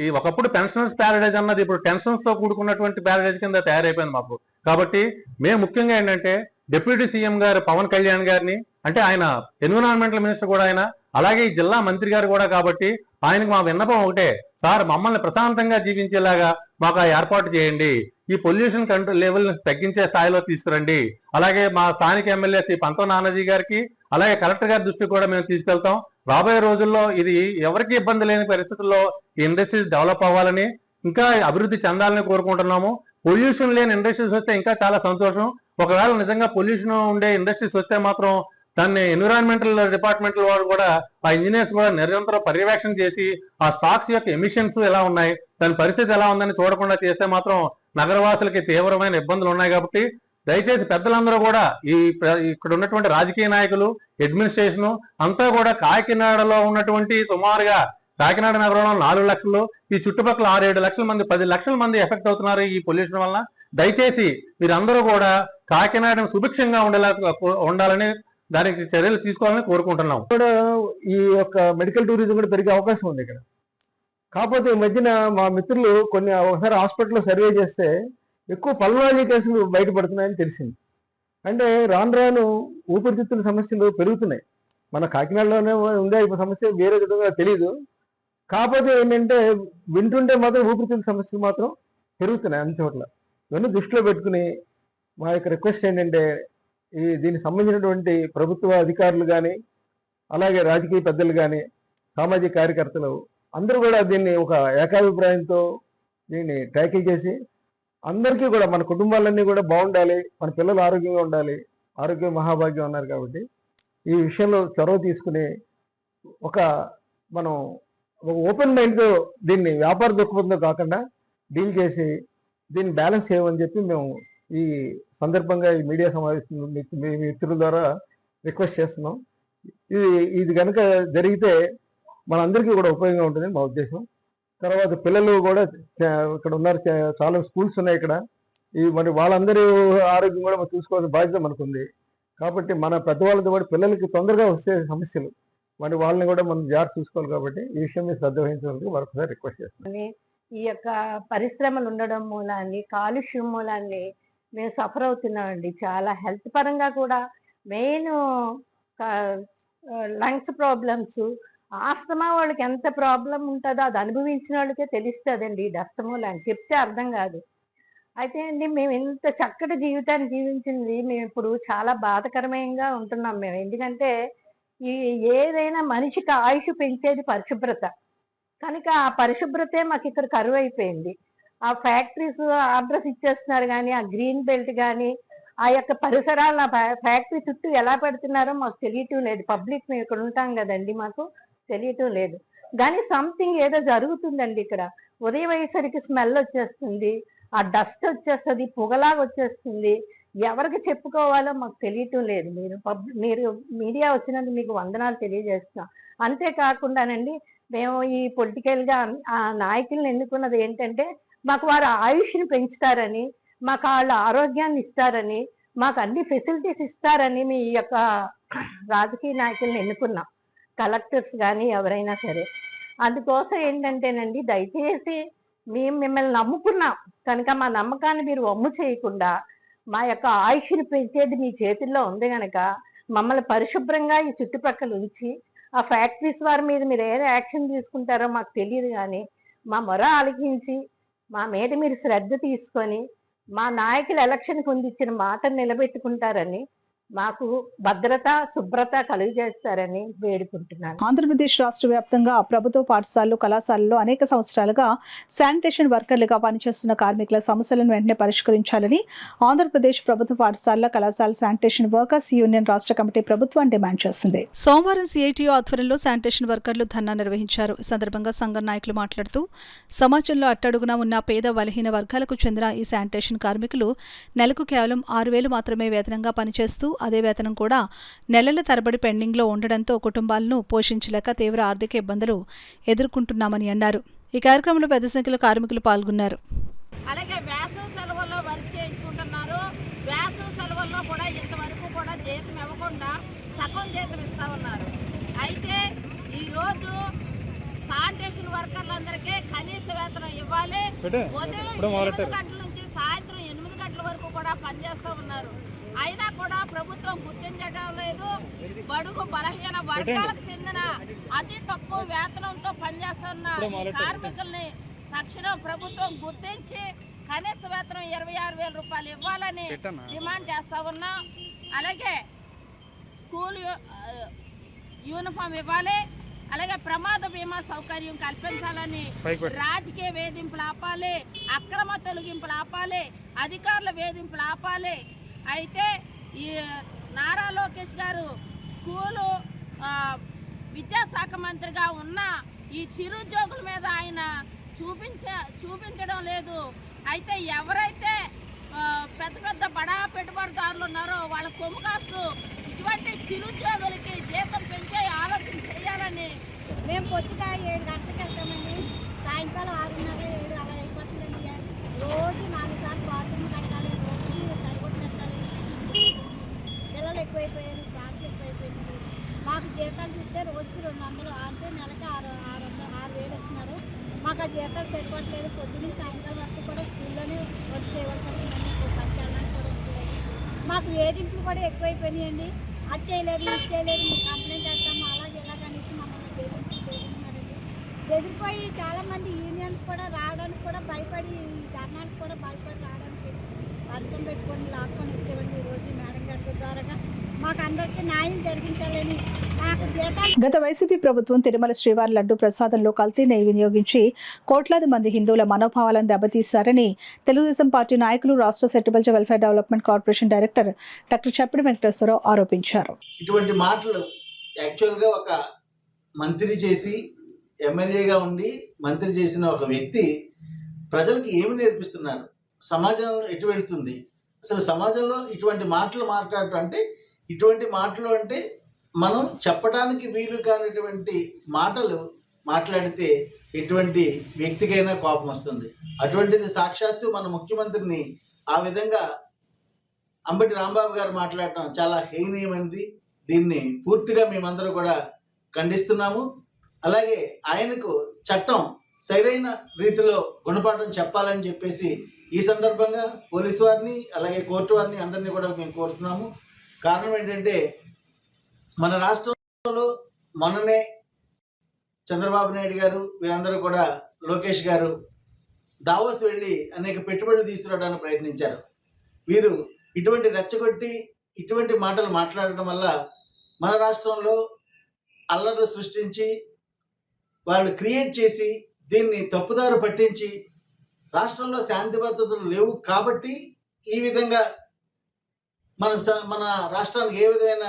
ఈ ఒకప్పుడు పెన్షనర్స్ ప్యారడైజ్ అన్నది ఇప్పుడు టెన్షన్స్ తో కూడుకున్నటువంటి ప్యారడైజ్ కింద తయారైపోయింది మాకు. కాబట్టి మేము ముఖ్యంగా ఏంటంటే డిప్యూటీ సీఎం గారు పవన్ కళ్యాణ్ గారిని, అంటే ఆయన ఎన్విరాన్మెంటల్ మినిస్టర్ కూడా ఆయన, అలాగే ఈ జిల్లా మంత్రి గారు కూడా, కాబట్టి ఆయనకు మా విన్నపం ఒకటే, సార్ మమ్మల్ని ప్రశాంతంగా జీవించేలాగా మాకు ఏర్పాటు చేయండి. ఈ పొల్యూషన్ కంట్రోల్ లెవెల్ తగ్గించే స్థాయిలో తీసుకురండి. అలాగే మా స్థానిక ఎమ్మెల్యే శ్రీ పంతో నానాజీ గారికి, అలాగే కలెక్టర్ గారి దృష్టికి కూడా మేము తీసుకెళ్తాం. రాబోయే రోజుల్లో ఇది ఎవరికి ఇబ్బంది లేని పరిస్థితుల్లో ఈ ఇండస్ట్రీస్ డెవలప్ అవ్వాలని, ఇంకా అభివృద్ధి చెందాలని కోరుకుంటున్నాము. పొల్యూషన్ లేని ఇండస్ట్రీస్ వస్తే ఇంకా చాలా సంతోషం. ఒకవేళ నిజంగా పొల్యూషన్ ఉండే ఇండస్ట్రీస్ వస్తే మాత్రం దాన్ని ఎన్విరాన్మెంటల్ డిపార్ట్మెంట్ వారు కూడా, ఆ ఇంజనీర్స్ కూడా నిరంతరం పర్యవేక్షణ చేసి ఆ స్టాక్స్ యొక్క ఎమిషన్స్ ఎలా ఉన్నాయి, దాని పరిస్థితి ఎలా ఉందని చూడకుండా చేస్తే మాత్రం నగరవాసులకి తీవ్రమైన ఇబ్బందులు ఉన్నాయి. కాబట్టి దయచేసి పెద్దలందరూ కూడా, ఇక్కడ ఉన్నటువంటి రాజకీయ నాయకులు, అడ్మినిస్ట్రేషన్ అంతా కూడా కాకినాడలో ఉన్నటువంటి సుమారుగా కాకినాడ నగరంలో 4 లక్షలు, ఈ చుట్టుపక్కల 6-7 లక్షల మంది, 10 లక్షల మంది ఎఫెక్ట్ అవుతున్నారు ఈ పొల్యూషన్ వల్ల. దయచేసి మీరందరూ కూడా కాకినాడను సుభిక్షంగా ఉండాలని, దానికి చర్యలు తీసుకోవాలని కోరుకుంటున్నాం. కూడా ఈ యొక్క మెడికల్ టూరిజం కూడా పెరిగే అవకాశం ఉంది ఇక్కడ. కాకపోతే ఈ మధ్యన మా మిత్రులు ఒకసారి హాస్పిటల్లో సర్వే చేస్తే ఎక్కువ పల్మనాలజీ కేసులు బయటపడుతున్నాయని తెలిసింది. అంటే రాను రాను ఊపిరితిత్తుల సమస్యలు పెరుగుతున్నాయి. మన కాకినాడలోనే ఉండే ఈ సమస్య వేరే విధంగా తెలియదు. కాకపోతే ఏంటంటే వింటుంటే మాత్రం ఊపిరితిత్తుల సమస్యలు మాత్రం పెరుగుతున్నాయి అన్ని చోట్ల. ఇవన్నీ దృష్టిలో పెట్టుకుని మా యొక్క రిక్వెస్ట్ ఏంటంటే, దీనికి సంబంధించినటువంటి ప్రభుత్వ అధికారులు కానీ, అలాగే రాజకీయ పెద్దలు కానీ, సామాజిక కార్యకర్తలు అందరూ కూడా దీన్ని ఒక ఏకాభిప్రాయంతో దీన్ని ట్యాకిల్ చేసి అందరికీ కూడా, మన కుటుంబాలన్నీ కూడా బాగుండాలి, మన పిల్లలు ఆరోగ్యంగా ఉండాలి, ఆరోగ్యం మహాభాగ్యం అన్నారు. కాబట్టి ఈ విషయంలో చొరవ తీసుకుని మనం ఒక ఓపెన్ మైండ్తో దీన్ని వ్యాపార దృక్పథంతో కాకుండా డీల్ చేసి దీన్ని బ్యాలెన్స్ చేయమని చెప్పి మేము ఈ సందర్భంగా ఈ మీడియా సమావేశం మీ మిత్రుల ద్వారా రిక్వెస్ట్ చేస్తున్నాం. ఇది కనుక జరిగితే మనందరికీ కూడా ఉపయోగంగా ఉంటుందని మా ఉద్దేశం. తర్వాత పిల్లలు కూడా ఇక్కడ ఉన్నారు, చాలా స్కూల్స్ ఉన్నాయి ఇక్కడ. మరి వాళ్ళందరూ ఆరోగ్యం కూడా మనం చూసుకోవాల్సిన బాధ్యత మనకుంది. కాబట్టి మన పెద్దవాళ్ళతో కూడా పిల్లలకి తొందరగా వస్తే సమస్యలు, మరి వాళ్ళని కూడా మనం జాగ్రత్త చూసుకోవాలి. కాబట్టి ఈ విషయం మీద శ్రద్ధ వహించడానికి మరొకసారి రిక్వెస్ట్ చేస్తున్నాం. ఈ యొక్క పరిశ్రమలు ఉండడం మూలాన్ని, కాలుష్యం మూలాన్ని మేము సఫర్ అవుతున్నామండి. చాలా హెల్త్ పరంగా కూడా, మెయిన్ లంగ్స్ ప్రాబ్లమ్స్, ఆస్తమా వాళ్ళకి ఎంత ప్రాబ్లం ఉంటుందో అది అనుభవించిన వాళ్ళకే తెలుస్తుందండి. డస్ట్ మూలాన్ని చెప్తే అర్థం కాదు. అయితే అండి, మేము ఇంత చక్కటి జీవితాన్ని జీవించింది మేము ఇప్పుడు చాలా బాధకరమంగా ఉంటున్నాం మేము. ఎందుకంటే ఏదైనా మనిషికి ఆయుష్ పెంచేది పరిశుభ్రత. కనుక ఆ పరిశుభ్రతే మాకు ఇక్కడ కరువు అయిపోయింది. ఆ ఫ్యాక్టరీస్ అడ్రస్ ఇచ్చేస్తున్నారు, కానీ ఆ గ్రీన్ బెల్ట్ కానీ ఆ యొక్క పరిసరాలను ఫ్యాక్టరీ చుట్టూ ఎలా పెడుతున్నారో మాకు తెలియటం లేదు. పబ్లిక్ మేము ఇక్కడ ఉంటాం కదండి, మాకు తెలియటం లేదు. కానీ సంథింగ్ ఏదో జరుగుతుందండి ఇక్కడ. ఉదయం అయ్యేసరికి స్మెల్ వచ్చేస్తుంది, ఆ డస్ట్ వచ్చేస్తుంది, పొగలాగా వచ్చేస్తుంది. ఎవరికి చెప్పుకోవాలో మాకు తెలియటం లేదు. మీరు మీడియా వచ్చినందుకు మీకు వందనాలు తెలియజేస్తున్నాం. అంతేకాకుండానండి, మేము ఈ పొలిటికల్గా ఆ నాయకులను ఎన్నుకున్నది ఏంటంటే, మాకు వారు ఆయుష్ని పెంచుతారని, మాకు వాళ్ళ ఆరోగ్యాన్ని ఇస్తారని, మాకు అన్ని ఫెసిలిటీస్ ఇస్తారని మీ యొక్క రాజకీయ నాయకులను ఎన్నుకున్నాం. కలెక్టర్స్ కానీ ఎవరైనా సరే. అందుకోసం ఏంటంటేనండి, దయచేసి మేము మిమ్మల్ని నమ్ముకున్నాం కనుక మా నమ్మకాన్ని మీరు వమ్ము చేయకుండా, మా యొక్క ఆయుష్ని పెంచేది మీ చేతుల్లో ఉంది కనుక మమ్మల్ని పరిశుభ్రంగా ఈ చుట్టుపక్కల ఉంచి, ఆ ఫ్యాక్టరీస్ వారి మీద మీరు ఏ యాక్షన్ తీసుకుంటారో మాకు తెలియదు, కానీ మా మొర ఆలకించి మా మీద మీరు శ్రద్ధ తీసుకొని మా నాయకులు ఎలక్షన్కి ముందు ఇచ్చిన మాటను నిలబెట్టుకుంటారని, మాకు భద్రత శుభ్రత కలుగజేస్తారని వేడుకుంటున్నాను. ఆంధ్రప్రదేశ్ రాష్ట్ర వ్యాప్తంగా ప్రభుత్వ పాఠశాలలు, కళాశాలల్లో అనేక సంవత్సరాలుగా శానిటేషన్ వర్కర్లుగా పనిచేస్తున్న కార్మికుల సమస్యలను వెంటనే పరిష్కరించాలని ఆంధ్రప్రదేశ్ ప్రభుత్వ పాఠశాలల, కళాశాల శానిటేషన్ వర్కర్స్ యూనియన్ రాష్ట్ర కమిటీ ప్రభుత్వాన్ని డిమాండ్ చేసింది. సోమవారం సిఐటియు ఆధ్వర్యంలో శానిటేషన్ వర్కర్లు ధర్నా నిర్వహించారు. ఈ సందర్భంగా సంఘం నాయకులు మాట్లాడుతూ, సమాజంలో అట్టడుగున ఉన్న పేద బలహీన వర్గాలకు చెందిన ఈ శానిటేషన్ కార్మికులు నెలకు కేవలం 6,000 మాత్రమే వేతనంగా పనిచేస్తూ అదే వేతనం కూడా నెలల తరబడి పెండింగ్లో ఉండడంతో కుటుంబాలను పోషించలేక తీవ్ర ఆర్థిక ఇబ్బందులు ఎదుర్కొంటున్నామని అన్నారు. ఈ కార్యక్రమంలో పెద్ద సంఖ్యలో కార్మికులు పాల్గొన్నారు. అలాగే వేసవి సెలవుల్లో వర్క్ చేయించుకుంటున్నారు. వేసవి సెలవుల్లో కూడా ఇంతవరకు కూడా జీతం ఇవ్వకుండా సగం జీతం ఇస్తా ఉన్నారు. అయితే ఈరోజు శానిటేషన్ వర్కర్లందరికీ కనీస వేతనం ఇవ్వాలి. ఉదయం 8 గంటల నుంచి సాయంత్రం 8 గంటల వరకు కూడా పనిచేస్తూ ఉన్నారు. అయినా కూడా ప్రభుత్వం గుర్తించడం లేదు. బడుగు బలహీన వర్గాలకు చెందిన అతి తక్కువ వేతనంతో పనిచేస్తున్న కార్మికుల్ని తక్షణం ప్రభుత్వం గుర్తించి కనీస వేతనం 26,000 రూపాయలు ఇవ్వాలని డిమాండ్ చేస్తా ఉన్నాం. అలాగే స్కూల్ యూనిఫామ్ ఇవ్వాలి. అలాగే ప్రమాద బీమా సౌకర్యం కల్పించాలని, రాజకీయ వేధింపులు ఆపాలి, అక్రమ తొలగింపులు ఆపాలి, అధికారుల వేధింపులు ఆపాలి. అయితే ఈ నారా లోకేష్ గారు స్కూలు విద్యాశాఖ మంత్రిగా ఉన్న ఈ చిరుద్యోగుల మీద ఆయన చూపించడం లేదు. అయితే ఎవరైతే పెద్ద పెద్ద బడా పెట్టుబడిదారులు ఉన్నారో వాళ్ళ కొమ్ము కాస్తూ ఇటువంటి చిరుద్యోగులకి జీతం పెంచే ఆలోచన చేయాలని. మేము పొద్దుగా 7 గంటలకు వెళ్తామండి, సాయంకాలం 6:30, 7 అలా అయిపోతుందండి. రోజు 4 సార్లు బాత్రూమ్ కడగాలి, రోజు తడిగొట్టు పెట్టాలి. పిల్లలు ఎక్కువైపోయారు, క్లాసులు ఎక్కువైపోయింది. మాకు జీతాలు చూస్తే రోజుకి 200, అంటే నెలకి 6,000 ఇస్తున్నారు. మాకు ఆ జీతాలు సరిపోవట్లేదు. పొద్దున్న సాయంకాలం వరకు కూడా స్కూల్లోనే వర్క్ చేయవలసి వస్తుందండి. పనిచేయాలని కూడా ఉంటుంది. మాకు వేధింపులు కూడా ఎక్కువైపోయినాయండి. అది చేయలేదు, ఇది చేయలేదు, మేము కంప్లైంట్ చేస్తాము, అలాగే ఇలాగనేసి మమ్మల్ని బెదిరిస్తున్నారండి. బెదిరిపోయి చాలామంది యూనియన్స్ కూడా రావడానికి కూడా భయపడి, ధర్నానికి కూడా భయపడి రావడానికి అర్థం పెట్టుకొని లాక్కొని వచ్చేవండి. ఈరోజు మేడం గారి ద్వారాగా మాకు అందరికీ న్యాయం జరిగించాలని మాకు జీతాలు. గత వైసీపీ ప్రభుత్వం తిరుమల శ్రీవారి లడ్డు ప్రసాదంలో కల్తీ నెయ్యి వినియోగించి కోట్లాది మంది హిందువుల మనోభావాలను దెబ్బతీశారని తెలుగుదేశం పార్టీ నాయకులు, రాష్ట్ర settlement welfare development corporation director doctor Chappidi Venkateswararao ఆరోపించారు. ఇటువంటి మాటలు యాక్చువల్గా ఒక మంత్రి చేసి, ఎమ్మెల్యేగా ఉండి మంత్రి చేసిన ఒక వ్యక్తి ప్రజలకు ఏమి నేర్పిస్తున్నారు, సమాజంలో ఎటు వెళ్తుంది, అసలు సమాజంలో ఇటువంటి మాటలు మాట్లాడటం అంటే, ఇటువంటి మాటలు అంటే మనం చెప్పడానికి వీలు కానిటువంటి మాటలు మాట్లాడితే ఎటువంటి వ్యక్తికైనా కోపం వస్తుంది. అటువంటిది సాక్షాత్తు మన ముఖ్యమంత్రిని ఆ విధంగా అంబటి రాంబాబు గారు మాట్లాడటం చాలా హేయనీయమైనది. దీన్ని పూర్తిగా మేమందరూ కూడా ఖండిస్తున్నాము. అలాగే ఆయనకు చట్టం సరైన రీతిలో గుణపాఠం చెప్పాలని చెప్పేసి ఈ సందర్భంగా పోలీసు వారిని, అలాగే కోర్టు వారిని అందరినీ కూడా మేము కోరుతున్నాము. కారణం ఏంటంటే, మన రాష్ట్రంలో మొన్ననే చంద్రబాబు నాయుడు గారు, వీరందరూ కూడా, లోకేష్ గారు దావోస్ వెళ్ళి అనేక పెట్టుబడులు తీసుకురావడానికి ప్రయత్నించారు. వీరు ఇటువంటి రెచ్చగొట్టి ఇటువంటి మాటలు మాట్లాడటం వల్ల మన రాష్ట్రంలో అల్లర్లు సృష్టించి, వాళ్ళు క్రియేట్ చేసి, దీన్ని తప్పుదారు పట్టించి, రాష్ట్రంలో శాంతి భద్రతలు లేవు కాబట్టి ఈ విధంగా మన రాష్ట్రానికి ఏ విధమైన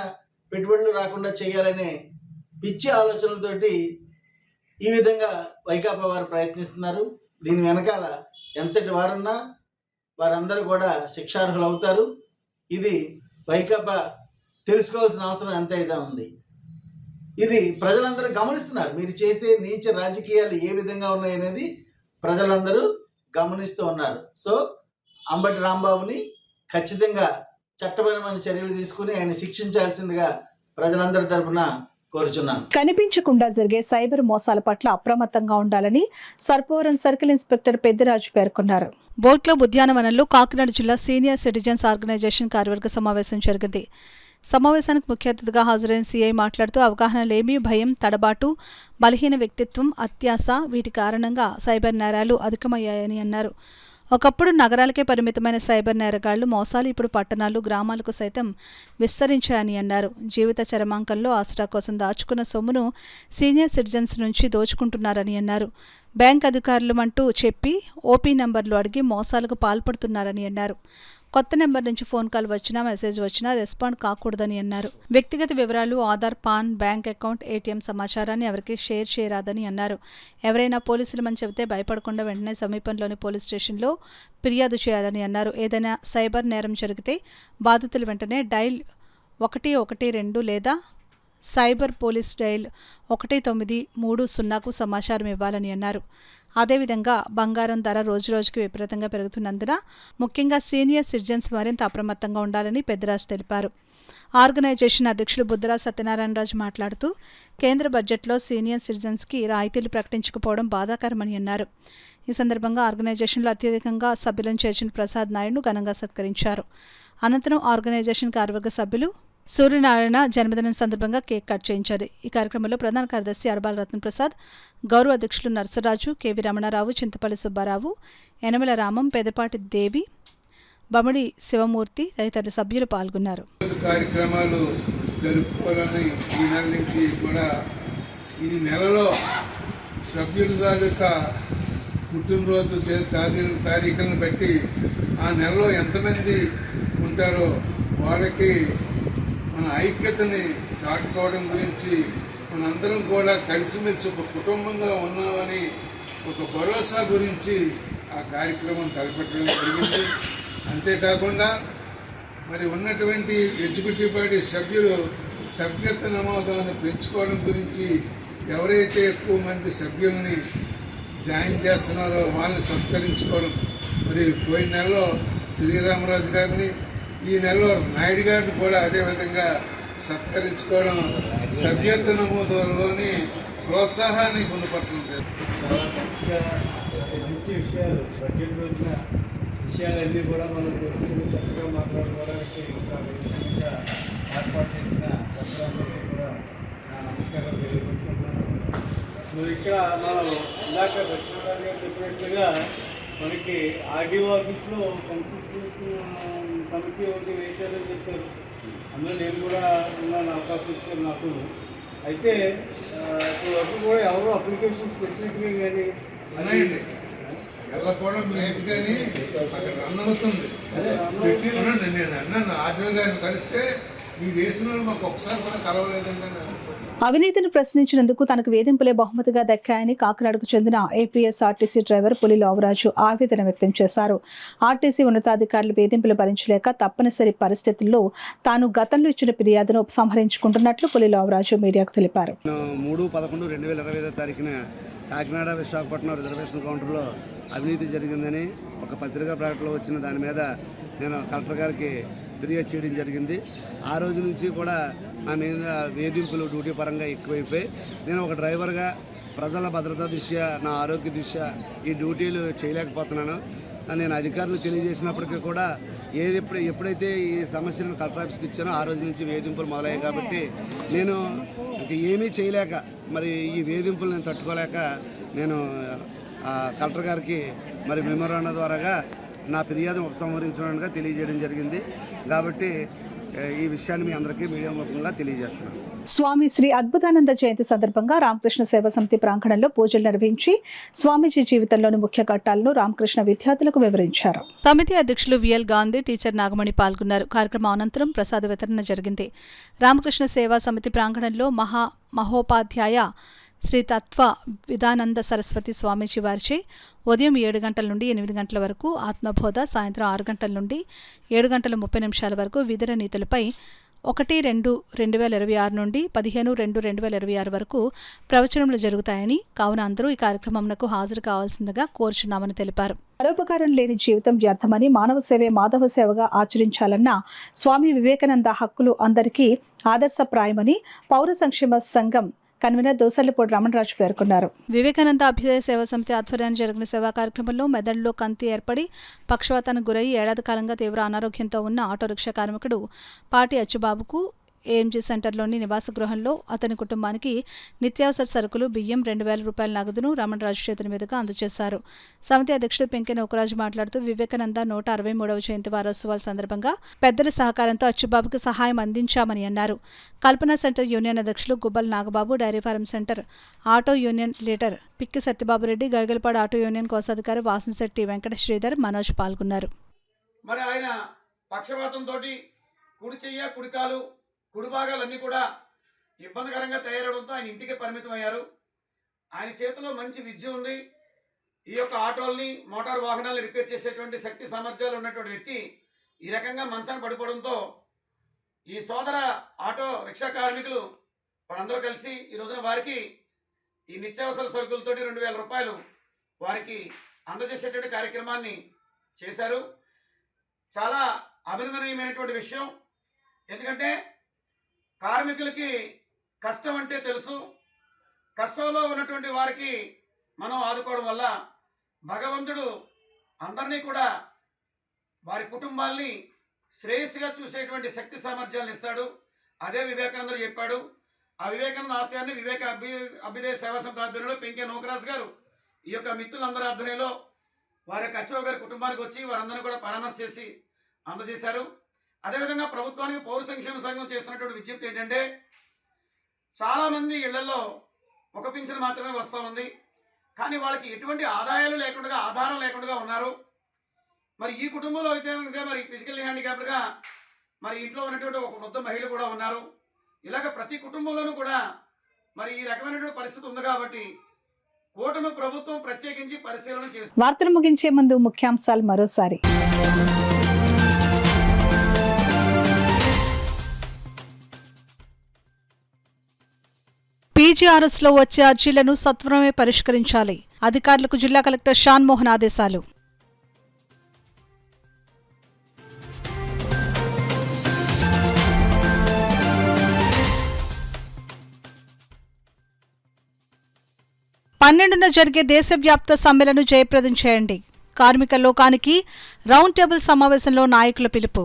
పెట్టుబడులు రాకుండా చేయాలనే పిచ్చి ఆలోచనలతోటి ఈ విధంగా వైకాపా వారు ప్రయత్నిస్తున్నారు. దీని వెనకాల ఎంతటి వారున్నా వారందరూ కూడా శిక్షార్హులు అవుతారు. ఇది వైకాపా తెలుసుకోవాల్సిన అవసరం ఎంతైతే ఉంది. ఇది ప్రజలందరూ గమనిస్తున్నారు. మీరు చేసే నీచ రాజకీయాలు ఏ విధంగా ఉన్నాయనేది ప్రజలందరూ గమనిస్తూ ఉన్నారు. సో అంబటి రాంబాబుని ఖచ్చితంగా చట్టపరమైన చర్యలు తీసుకుని ఆయన శిక్షించాల్సిందిగా ప్రజలందరి తరపున కోరుచున్నాను. కనిపించకుండా జరిగే సైబర్ మోసాల పట్ల అప్రమత్తంగా ఉండాలని సర్పవరం సర్కిల్ ఇన్స్పెక్టర్ పెద్దిరాజు పేర్కొన్నారు. బోట్ క్లబ్ ఉద్యానవనంలో కాకినాడ జిల్లా సీనియర్ సిటిజన్స్ ఆర్గనైజేషన్ కార్యవర్గ సమావేశం జరిగింది. సమావేశానికి ముఖ్య అతిథిగా హాజరైన సీఐ మాట్లాడుతూ అవగాహన లేమి, భయం, తడబాటు, బలహీన వ్యక్తిత్వం, అత్యాశ వీటి కారణంగా సైబర్ నేరాలు అధికమయ్యాయని అన్నారు. ఒకప్పుడు నగరాలకే పరిమితమైన సైబర్ నేరగాళ్లు మోసాలు ఇప్పుడు పట్టణాలు, గ్రామాలకు సైతం విస్తరించాయని అన్నారు. జీవిత చరమాంకంలో ఆసరా కోసం దాచుకున్న సొమ్మును సీనియర్ సిటిజన్స్ నుంచి దోచుకుంటున్నారని అన్నారు. బ్యాంక్ అధికారులు అంటూ చెప్పి ఓపీ నంబర్లు అడిగి మోసాలకు పాల్పడుతున్నారని అన్నారు. కొత్త నెంబర్ నుంచి ఫోన్ కాల్ వచ్చినా, మెసేజ్ వచ్చినా రెస్పాండ్ కాకూడదని అన్నారు. వ్యక్తిగత వివరాలు, Aadhaar, pan, bank account, ATM సమాచారాన్ని ఎవరికి షేర్ చేయరాదని అన్నారు. ఎవరైనా పోలీసులమని చెబితే భయపడకుండా వెంటనే సమీపంలోని పోలీస్ స్టేషన్లో ఫిర్యాదు చేయాలని అన్నారు. ఏదైనా సైబర్ నేరం జరిగితే బాధితులు వెంటనే డైల్ 112 లేదా సైబర్ పోలీస్ డైల్ 1930కు సమాచారం ఇవ్వాలని అన్నారు. అదేవిధంగా బంగారం ధర రోజురోజుకి విపరీతంగా పెరుగుతున్నందున ముఖ్యంగా సీనియర్ సిటిజన్స్ మరింత అప్రమత్తంగా ఉండాలని పెద్దరాజు తెలిపారు. ఆర్గనైజేషన్ అధ్యక్షులు బుద్ధరాజ్ సత్యనారాయణరాజు మాట్లాడుతూ కేంద్ర బడ్జెట్లో సీనియర్ సిటిజన్స్కి రాయితీలు ప్రకటించకపోవడం బాధాకరమని అన్నారు. ఈ సందర్భంగా ఆర్గనైజేషన్లో అత్యధికంగా సభ్యులను చేర్చిన ప్రసాద్ నాయుడును ఘనంగా సత్కరించారు. అనంతరం ఆర్గనైజేషన్ కార్యవర్గ సభ్యులు సూర్యనారాయణ జన్మదినం సందర్భంగా కేక్ కట్ చేయించారు. ఈ కార్యక్రమంలో ప్రధాన కార్యదర్శి అడబాల రత్నప్రసాద్, గౌరవ అధ్యక్షులు నర్సరాజు, కెవి రమణారావు, చింతపల్లి సుబ్బారావు, యనమల రామం, పెదపాటి దేవి, బమిడి శివమూర్తి తదితర సభ్యులు పాల్గొన్నారు. కార్యక్రమాలు జరుపుకోవాలని ఈ నెల నుంచి కూడా ఈ నెలలో సభ్యుల తాలూకా పుట్టినరోజు తారీఖులను బట్టి ఆ నెలలో ఎంతమంది ఉంటారో వాళ్ళకి మన ఐక్యతని చాటుకోవడం గురించి మనందరం కూడా కలిసిమెలిసి ఒక కుటుంబంగా ఉన్నామని ఒక భరోసా గురించి ఆ కార్యక్రమం తలపెట్టడం జరిగింది. అంతేకాకుండా మరి ఉన్నటువంటి ఎగ్జిక్యూటివ్ బాడీ సభ్యులు సభ్యత్వ నమోదాన్ని పెంచుకోవడం గురించి ఎవరైతే ఎక్కువ మంది సభ్యుల్ని జాయిన్ చేస్తున్నారో వాళ్ళని సత్కరించుకోవడం, మరి పోయిన నెలలో శ్రీరామరాజు గారిని, ఈ నెలలో నాయుడు గారిని కూడా అదేవిధంగా సత్కరించుకోవడం సభ్యత్వ నమోదులోని ప్రోత్సాహాన్ని గుణపట్టడం. మంచి విషయాలు బడ్జెట్ రోజున విషయాలన్నీ కూడా మనం చక్కగా మాట్లాడుకోవడానికి ఏర్పాటు చేసిన ప్రజలందరికీ కూడా నా నమస్కారాలు తెలియజేసుకుంటున్నాను. ఇక్కడ మనం ఇందాక సత్యనారాయణ గారు చెప్పినట్లుగా మనకి ఆర్డీఓ ఆఫీస్లో కన్సల్టేషన్ కమిటీ ఒకటి వేశారని చెప్పారు. అందులో నేను కూడా ఉన్నాను, అవకాశం ఇచ్చారు నాకు. అయితే ఇప్పుడు వరకు కూడా ఎవరో అప్లికేషన్స్ పెట్టినట్టుగా కానీ ఉన్నాయండి, వెళ్ళకపోవడం మీరు కానీ అక్కడ రన్ అవుతుంది. పెట్టి ఉండండి, నేను అన్నాను ఆర్డీఓ గారిని కలిస్తే మీ దేశం వాళ్ళు మాకు ఒకసారి కూడా కలవలేదండి. అవినీతిని ప్రశ్నించినందుకు తనకు వేధింపులే బహుమతిగా దక్కాయని కాకినాడకు చెందిన ఏపీఎస్ఆర్టీసీ డ్రైవర్ పులి లోవరాజు ఆవేదన వ్యక్తం చేశారు. ఆర్టీసీ ఉన్నతాధికారులు వేధింపులు భరించలేక తప్పనిసరి పరిస్థితుల్లో తాను గతంలో ఇచ్చిన ఫిర్యాదును ఉపసంహరించుకుంటున్నట్లు పులి లోవరాజు మీడియాకు తెలిపారు. 3/11/2025 కాకినాడ విశాఖపట్నం రిజర్వేషన్ కౌంటర్లో అవినీతి జరిగిందని ఒక పత్రికా ప్రకటనలో వచ్చిన దాని మీద నేను కలెక్టర్ గారికి ఫిర్యాదు చేయడం జరిగింది. ఆ రోజు నుంచి కూడా నా మీద వేధింపులు డ్యూటీ పరంగా ఎక్కువైపోయి నేను ఒక డ్రైవర్గా ప్రజల భద్రత దృష్ట్యా, నా ఆరోగ్య దృష్ట్యా ఈ డ్యూటీలు చేయలేకపోతున్నాను. నేను అధికారులు తెలియజేసినప్పటికీ కూడా ఎప్పుడైతే ఈ సమస్యను కలెక్టర్ ఆఫీస్కి ఇచ్చానో ఆ రోజు నుంచి వేధింపులు మొదలయ్యాయి. కాబట్టి నేను ఏమీ చేయలేక, మరి ఈ వేధింపులు నేను తట్టుకోలేక నేను కలెక్టర్ గారికి మరి మెమోరాండం ద్వారాగా నా ఫిర్యాదును ఉపసంహరించడానికి తెలియజేయడం జరిగింది. కాబట్టి ఈ విషయాన్ని మీ అందరికీ మీడియా ముఖంగా తెలియజేస్తున్నాను. స్వామి శ్రీ అద్భుతానంద జయంతి సందర్భంగా రామకృష్ణ సేవా సమితి ప్రాంగణంలో పూజలు నిర్వహించి స్వామీజీ జీవితంలోని ముఖ్య ఘట్టాలను రామకృష్ణ విద్యార్థులకు వివరించారు. సమితి అధ్యక్షులు విఎల్ గాంధీ, టీచర్ నాగమణి పాల్గొన్నారు. కార్యక్రమం అనంతరం ప్రసాద వితరణ జరిగింది. రామకృష్ణ సేవా సమితి ప్రాంగణంలో మహోపాధ్యాయ శ్రీ తత్వ విధానంద సరస్వతి స్వామీజీ వారిచే ఉదయం 7 గంటల నుండి 8 గంటల వరకు ఆత్మబోధ, సాయంత్రం 6 గంటల నుండి 7 గంటల 30 నిమిషాల వరకు విదుర నీతులపై 1-2-2026 నుండి 15-2-2026 వరకు ప్రవచనములు జరుగుతాయని, కావున అందరూ ఈ కార్యక్రమంకు హాజరు కావాల్సిందిగా కోరుచున్నామని తెలిపారు. పరోపకారం లేని జీవితం వ్యర్థమని, మానవ సేవే మాధవ సేవగా ఆచరించాలన్న స్వామి వివేకానంద హక్కులు అందరికీ ఆదర్శప్రాయమని పౌర సంక్షేమ సంఘం కన్వీనర్ దోసర్లపూడి రమణరాజు పేర్కొన్నారు. వివేకానంద అభ్యుదయ సేవా సమితి ఆధ్వర్యాన్ని జరిగిన సేవా కార్యక్రమంలో మెదడులో కంతి ఏర్పడి పక్షవాతానికి గురై ఏడాది కాలంగా తీవ్ర అనారోగ్యంతో ఉన్న ఆటో రిక్షా కార్మికుడు పాటి అచ్చుబాబుకు ఏఎంజీ సెంటర్లోని నివాస గృహంలో అతని కుటుంబానికి నిత్యావసర సరుకులు, బియ్యం, 2,000 రూపాయల నగదును రమణరాజు చేతుల మీదుగా అందజేశారు. సమితి అధ్యక్షుడు పెంకె నౌకరాజు మాట్లాడుతూ వివేకానంద 163వ జయంతి వారోత్సవాల సందర్భంగా పెద్దల సహకారంతో అచ్చుబాబుకు సహాయం అందించామని అన్నారు. కల్పన సెంటర్ యూనియన్ అధ్యక్షులు Gubbal Nagababu, dairy farm centre auto union leader Pikki Satyababureddy, Gaigalapadu auto union కోశాధికారి వాసనశెట్టి వెంకట శ్రీధర్, మనోజ్ పాల్గొన్నారు. మరి ఆయన పక్షవాతంతో కుడి చెయ్య, కుడికాలు, కుడి భాగాలన్నీ కూడా ఇబ్బందికరంగా తయారవడంతో ఆయన ఇంటికే పరిమితం అయ్యారు. ఆయన చేతిలో మంచి విద్య ఉంది. ఈ యొక్క ఆటోల్ని, మోటార్ వాహనాలను రిపేర్ చేసేటువంటి శక్తి సామర్థ్యాలు ఉన్నటువంటి వ్యక్తి ఈ రకంగా మంచాన్ని పడిపోవడంతో ఈ సోదర ఆటో రిక్షా కార్మికులు వారందరూ కలిసి ఈ రోజున వారికి ఈ నిత్యావసర సరుకులతోటి 2,000 రూపాయలు వారికి అందజేసేటువంటి కార్యక్రమాన్ని చేశారు. చాలా అభినందనీయమైనటువంటి విషయం. ఎందుకంటే కార్మికులకి కష్టం అంటే తెలుసు. కష్టంలో ఉన్నటువంటి వారికి మనం ఆదుకోవడం వల్ల భగవంతుడు అందరినీ కూడా వారి కుటుంబాల్ని శ్రేయస్సుగా చూసేటువంటి శక్తి సామర్థ్యాలను ఇస్తాడు. అదే వివేకానందుడు చెప్పాడు. ఆ వివేకానంద ఆశయాన్ని వివేక అభ్యుదయ సేవా సమితి ఆధ్వర్యంలో పెంకే నౌకరాజు గారు ఈ యొక్క మిత్రులందరి ఆధ్వర్యంలో వారి యొక్క అచ్చబాబు గారి కుటుంబానికి వచ్చి వారందరినీ కూడా పరామర్శ చేసి అందజేశారు. అదేవిధంగా ప్రభుత్వానికి పౌర సంక్షేమ సంఘం చేస్తున్నటువంటి విజ్ఞప్తి ఏంటంటే, చాలామంది ఇళ్లలో ఒక పింఛను మాత్రమే వస్తూ ఉంది. కానీ వాళ్ళకి ఎటువంటి ఆదాయాలు లేకుండా, ఆధారం లేకుండా ఉన్నారు. మరి ఈ కుటుంబంలో అయితే మరి ఫిజికల్ హ్యాండిక్యాప్డ్గా మరి ఇంట్లో ఉన్నటువంటి ఒక వృద్ధ మహిళ కూడా ఉన్నారు. ఇలాగ ప్రతి కుటుంబంలోనూ కూడా మరి ఈ రకమైనటువంటి పరిస్థితి ఉంది. కాబట్టి కూటమి ప్రభుత్వం ప్రత్యేకించి పరిశీలన చేస్తుంది. వార్తలు ముగించే ముందు ముఖ్యాంశాలు మరోసారి. పీజీఆర్ఎస్లో వచ్చే అర్జీలను సత్వరమే పరిష్కరించాలి. అధికారులకు జిల్లా కలెక్టర్ షాన్మోహన్ ఆదేశాలు. పన్నెండున జరిగే దేశవ్యాప్త సమ్మెలను జయప్రదం చేయండి. కార్మిక లోకానికి రౌండ్ టేబుల్ సమావేశంలో నాయకుల పిలుపు.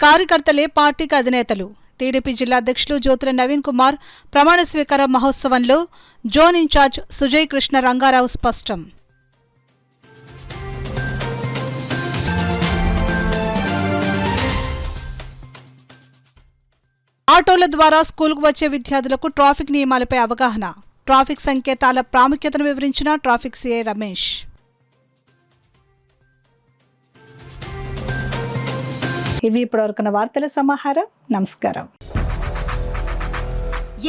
కార్యకర్తలే పార్టీకి అధినేతలు. టీడీపీ జిల్లా అధ్యక్షులు జ్యోతుల నవీన్ కుమార్ ప్రమాణ స్వీకార మహోత్సవంలో జోన్ ఇన్ఛార్జ్ సుజయ్ కృష్ణ రంగారావు స్పష్టం. ఆటోల ద్వారా స్కూలుకు వచ్చే విద్యార్థులకు ట్రాఫిక్ నియమాలపై అవగాహన. ట్రాఫిక్ సంకేతాల ప్రాముఖ్యతను వివరించిన ట్రాఫిక్ సిఐ రమేష్. ఇవి ఇప్పటివరకున్న వార్తల సమాహారం. నమస్కారం.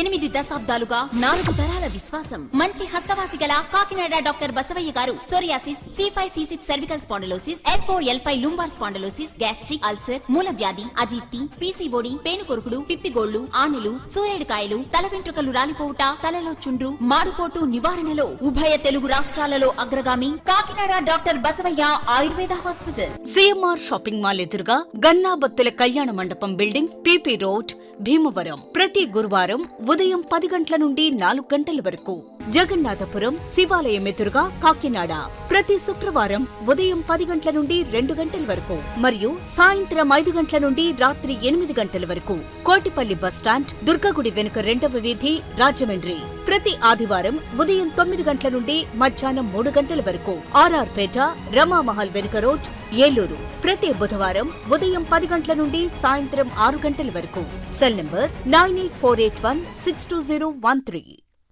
8 దశాబ్దాలుగా 4 తరాల విశ్వాసం. మంచి హస్తవాసి గల కాకినాడ డాక్టర్ బసవయ్య గారు psoriasis, C5-C6 cervical spondylosis, L4-L5 lumbar spondylosis, gastric ulcer, మూలవ్యాధి, అజీర్తి, పీసీఓడి, పేనుకొరుకుడు, పిప్పిగోళ్లు, ఆనెలు, సూరేడుకాయలు, తల వెంట్రుకలు రాలిపోవుట, తలలో చుండ్రు, మాడుకోటు నివారణలో ఉభయ తెలుగు రాష్ట్రాలలో అగ్రగామి Kakinada doctor Basavayya Ayurveda hospital. CMR shopping mall ఎదురుగా గన్నాబత్తుల కళ్యాణ మండపం బిల్డింగ్, పీపీ రోడ్, భీమవరం. ప్రతి గురువారం ఉదయం 10 గంటల నుండి 4 గంటల వరకు. జగన్నాథపురం శివాలయం ఎదురుగా కాకినాడ. ప్రతి శుక్రవారం ఉదయం 10 గంటల నుండి 2 గంటల వరకు మరియు సాయంత్రం 5 గంటల నుండి రాత్రి 8 గంటల వరకు. కోటిపల్లి బస్టాండ్, దుర్గగుడి వెనుక 2వ వీధి, రాజమండ్రి. ప్రతి ఆదివారం ఉదయం 9 గంటల నుండి మధ్యాహ్నం 3 గంటల వరకు. ఆర్ఆర్ పేట, రమామహల్ వెనుక రోడ్, ఏలూరు. ప్రతి బుధవారం ఉదయం 10 గంటల నుండి సాయంత్రం 6 గంటల వరకు. Cell number 9848162013.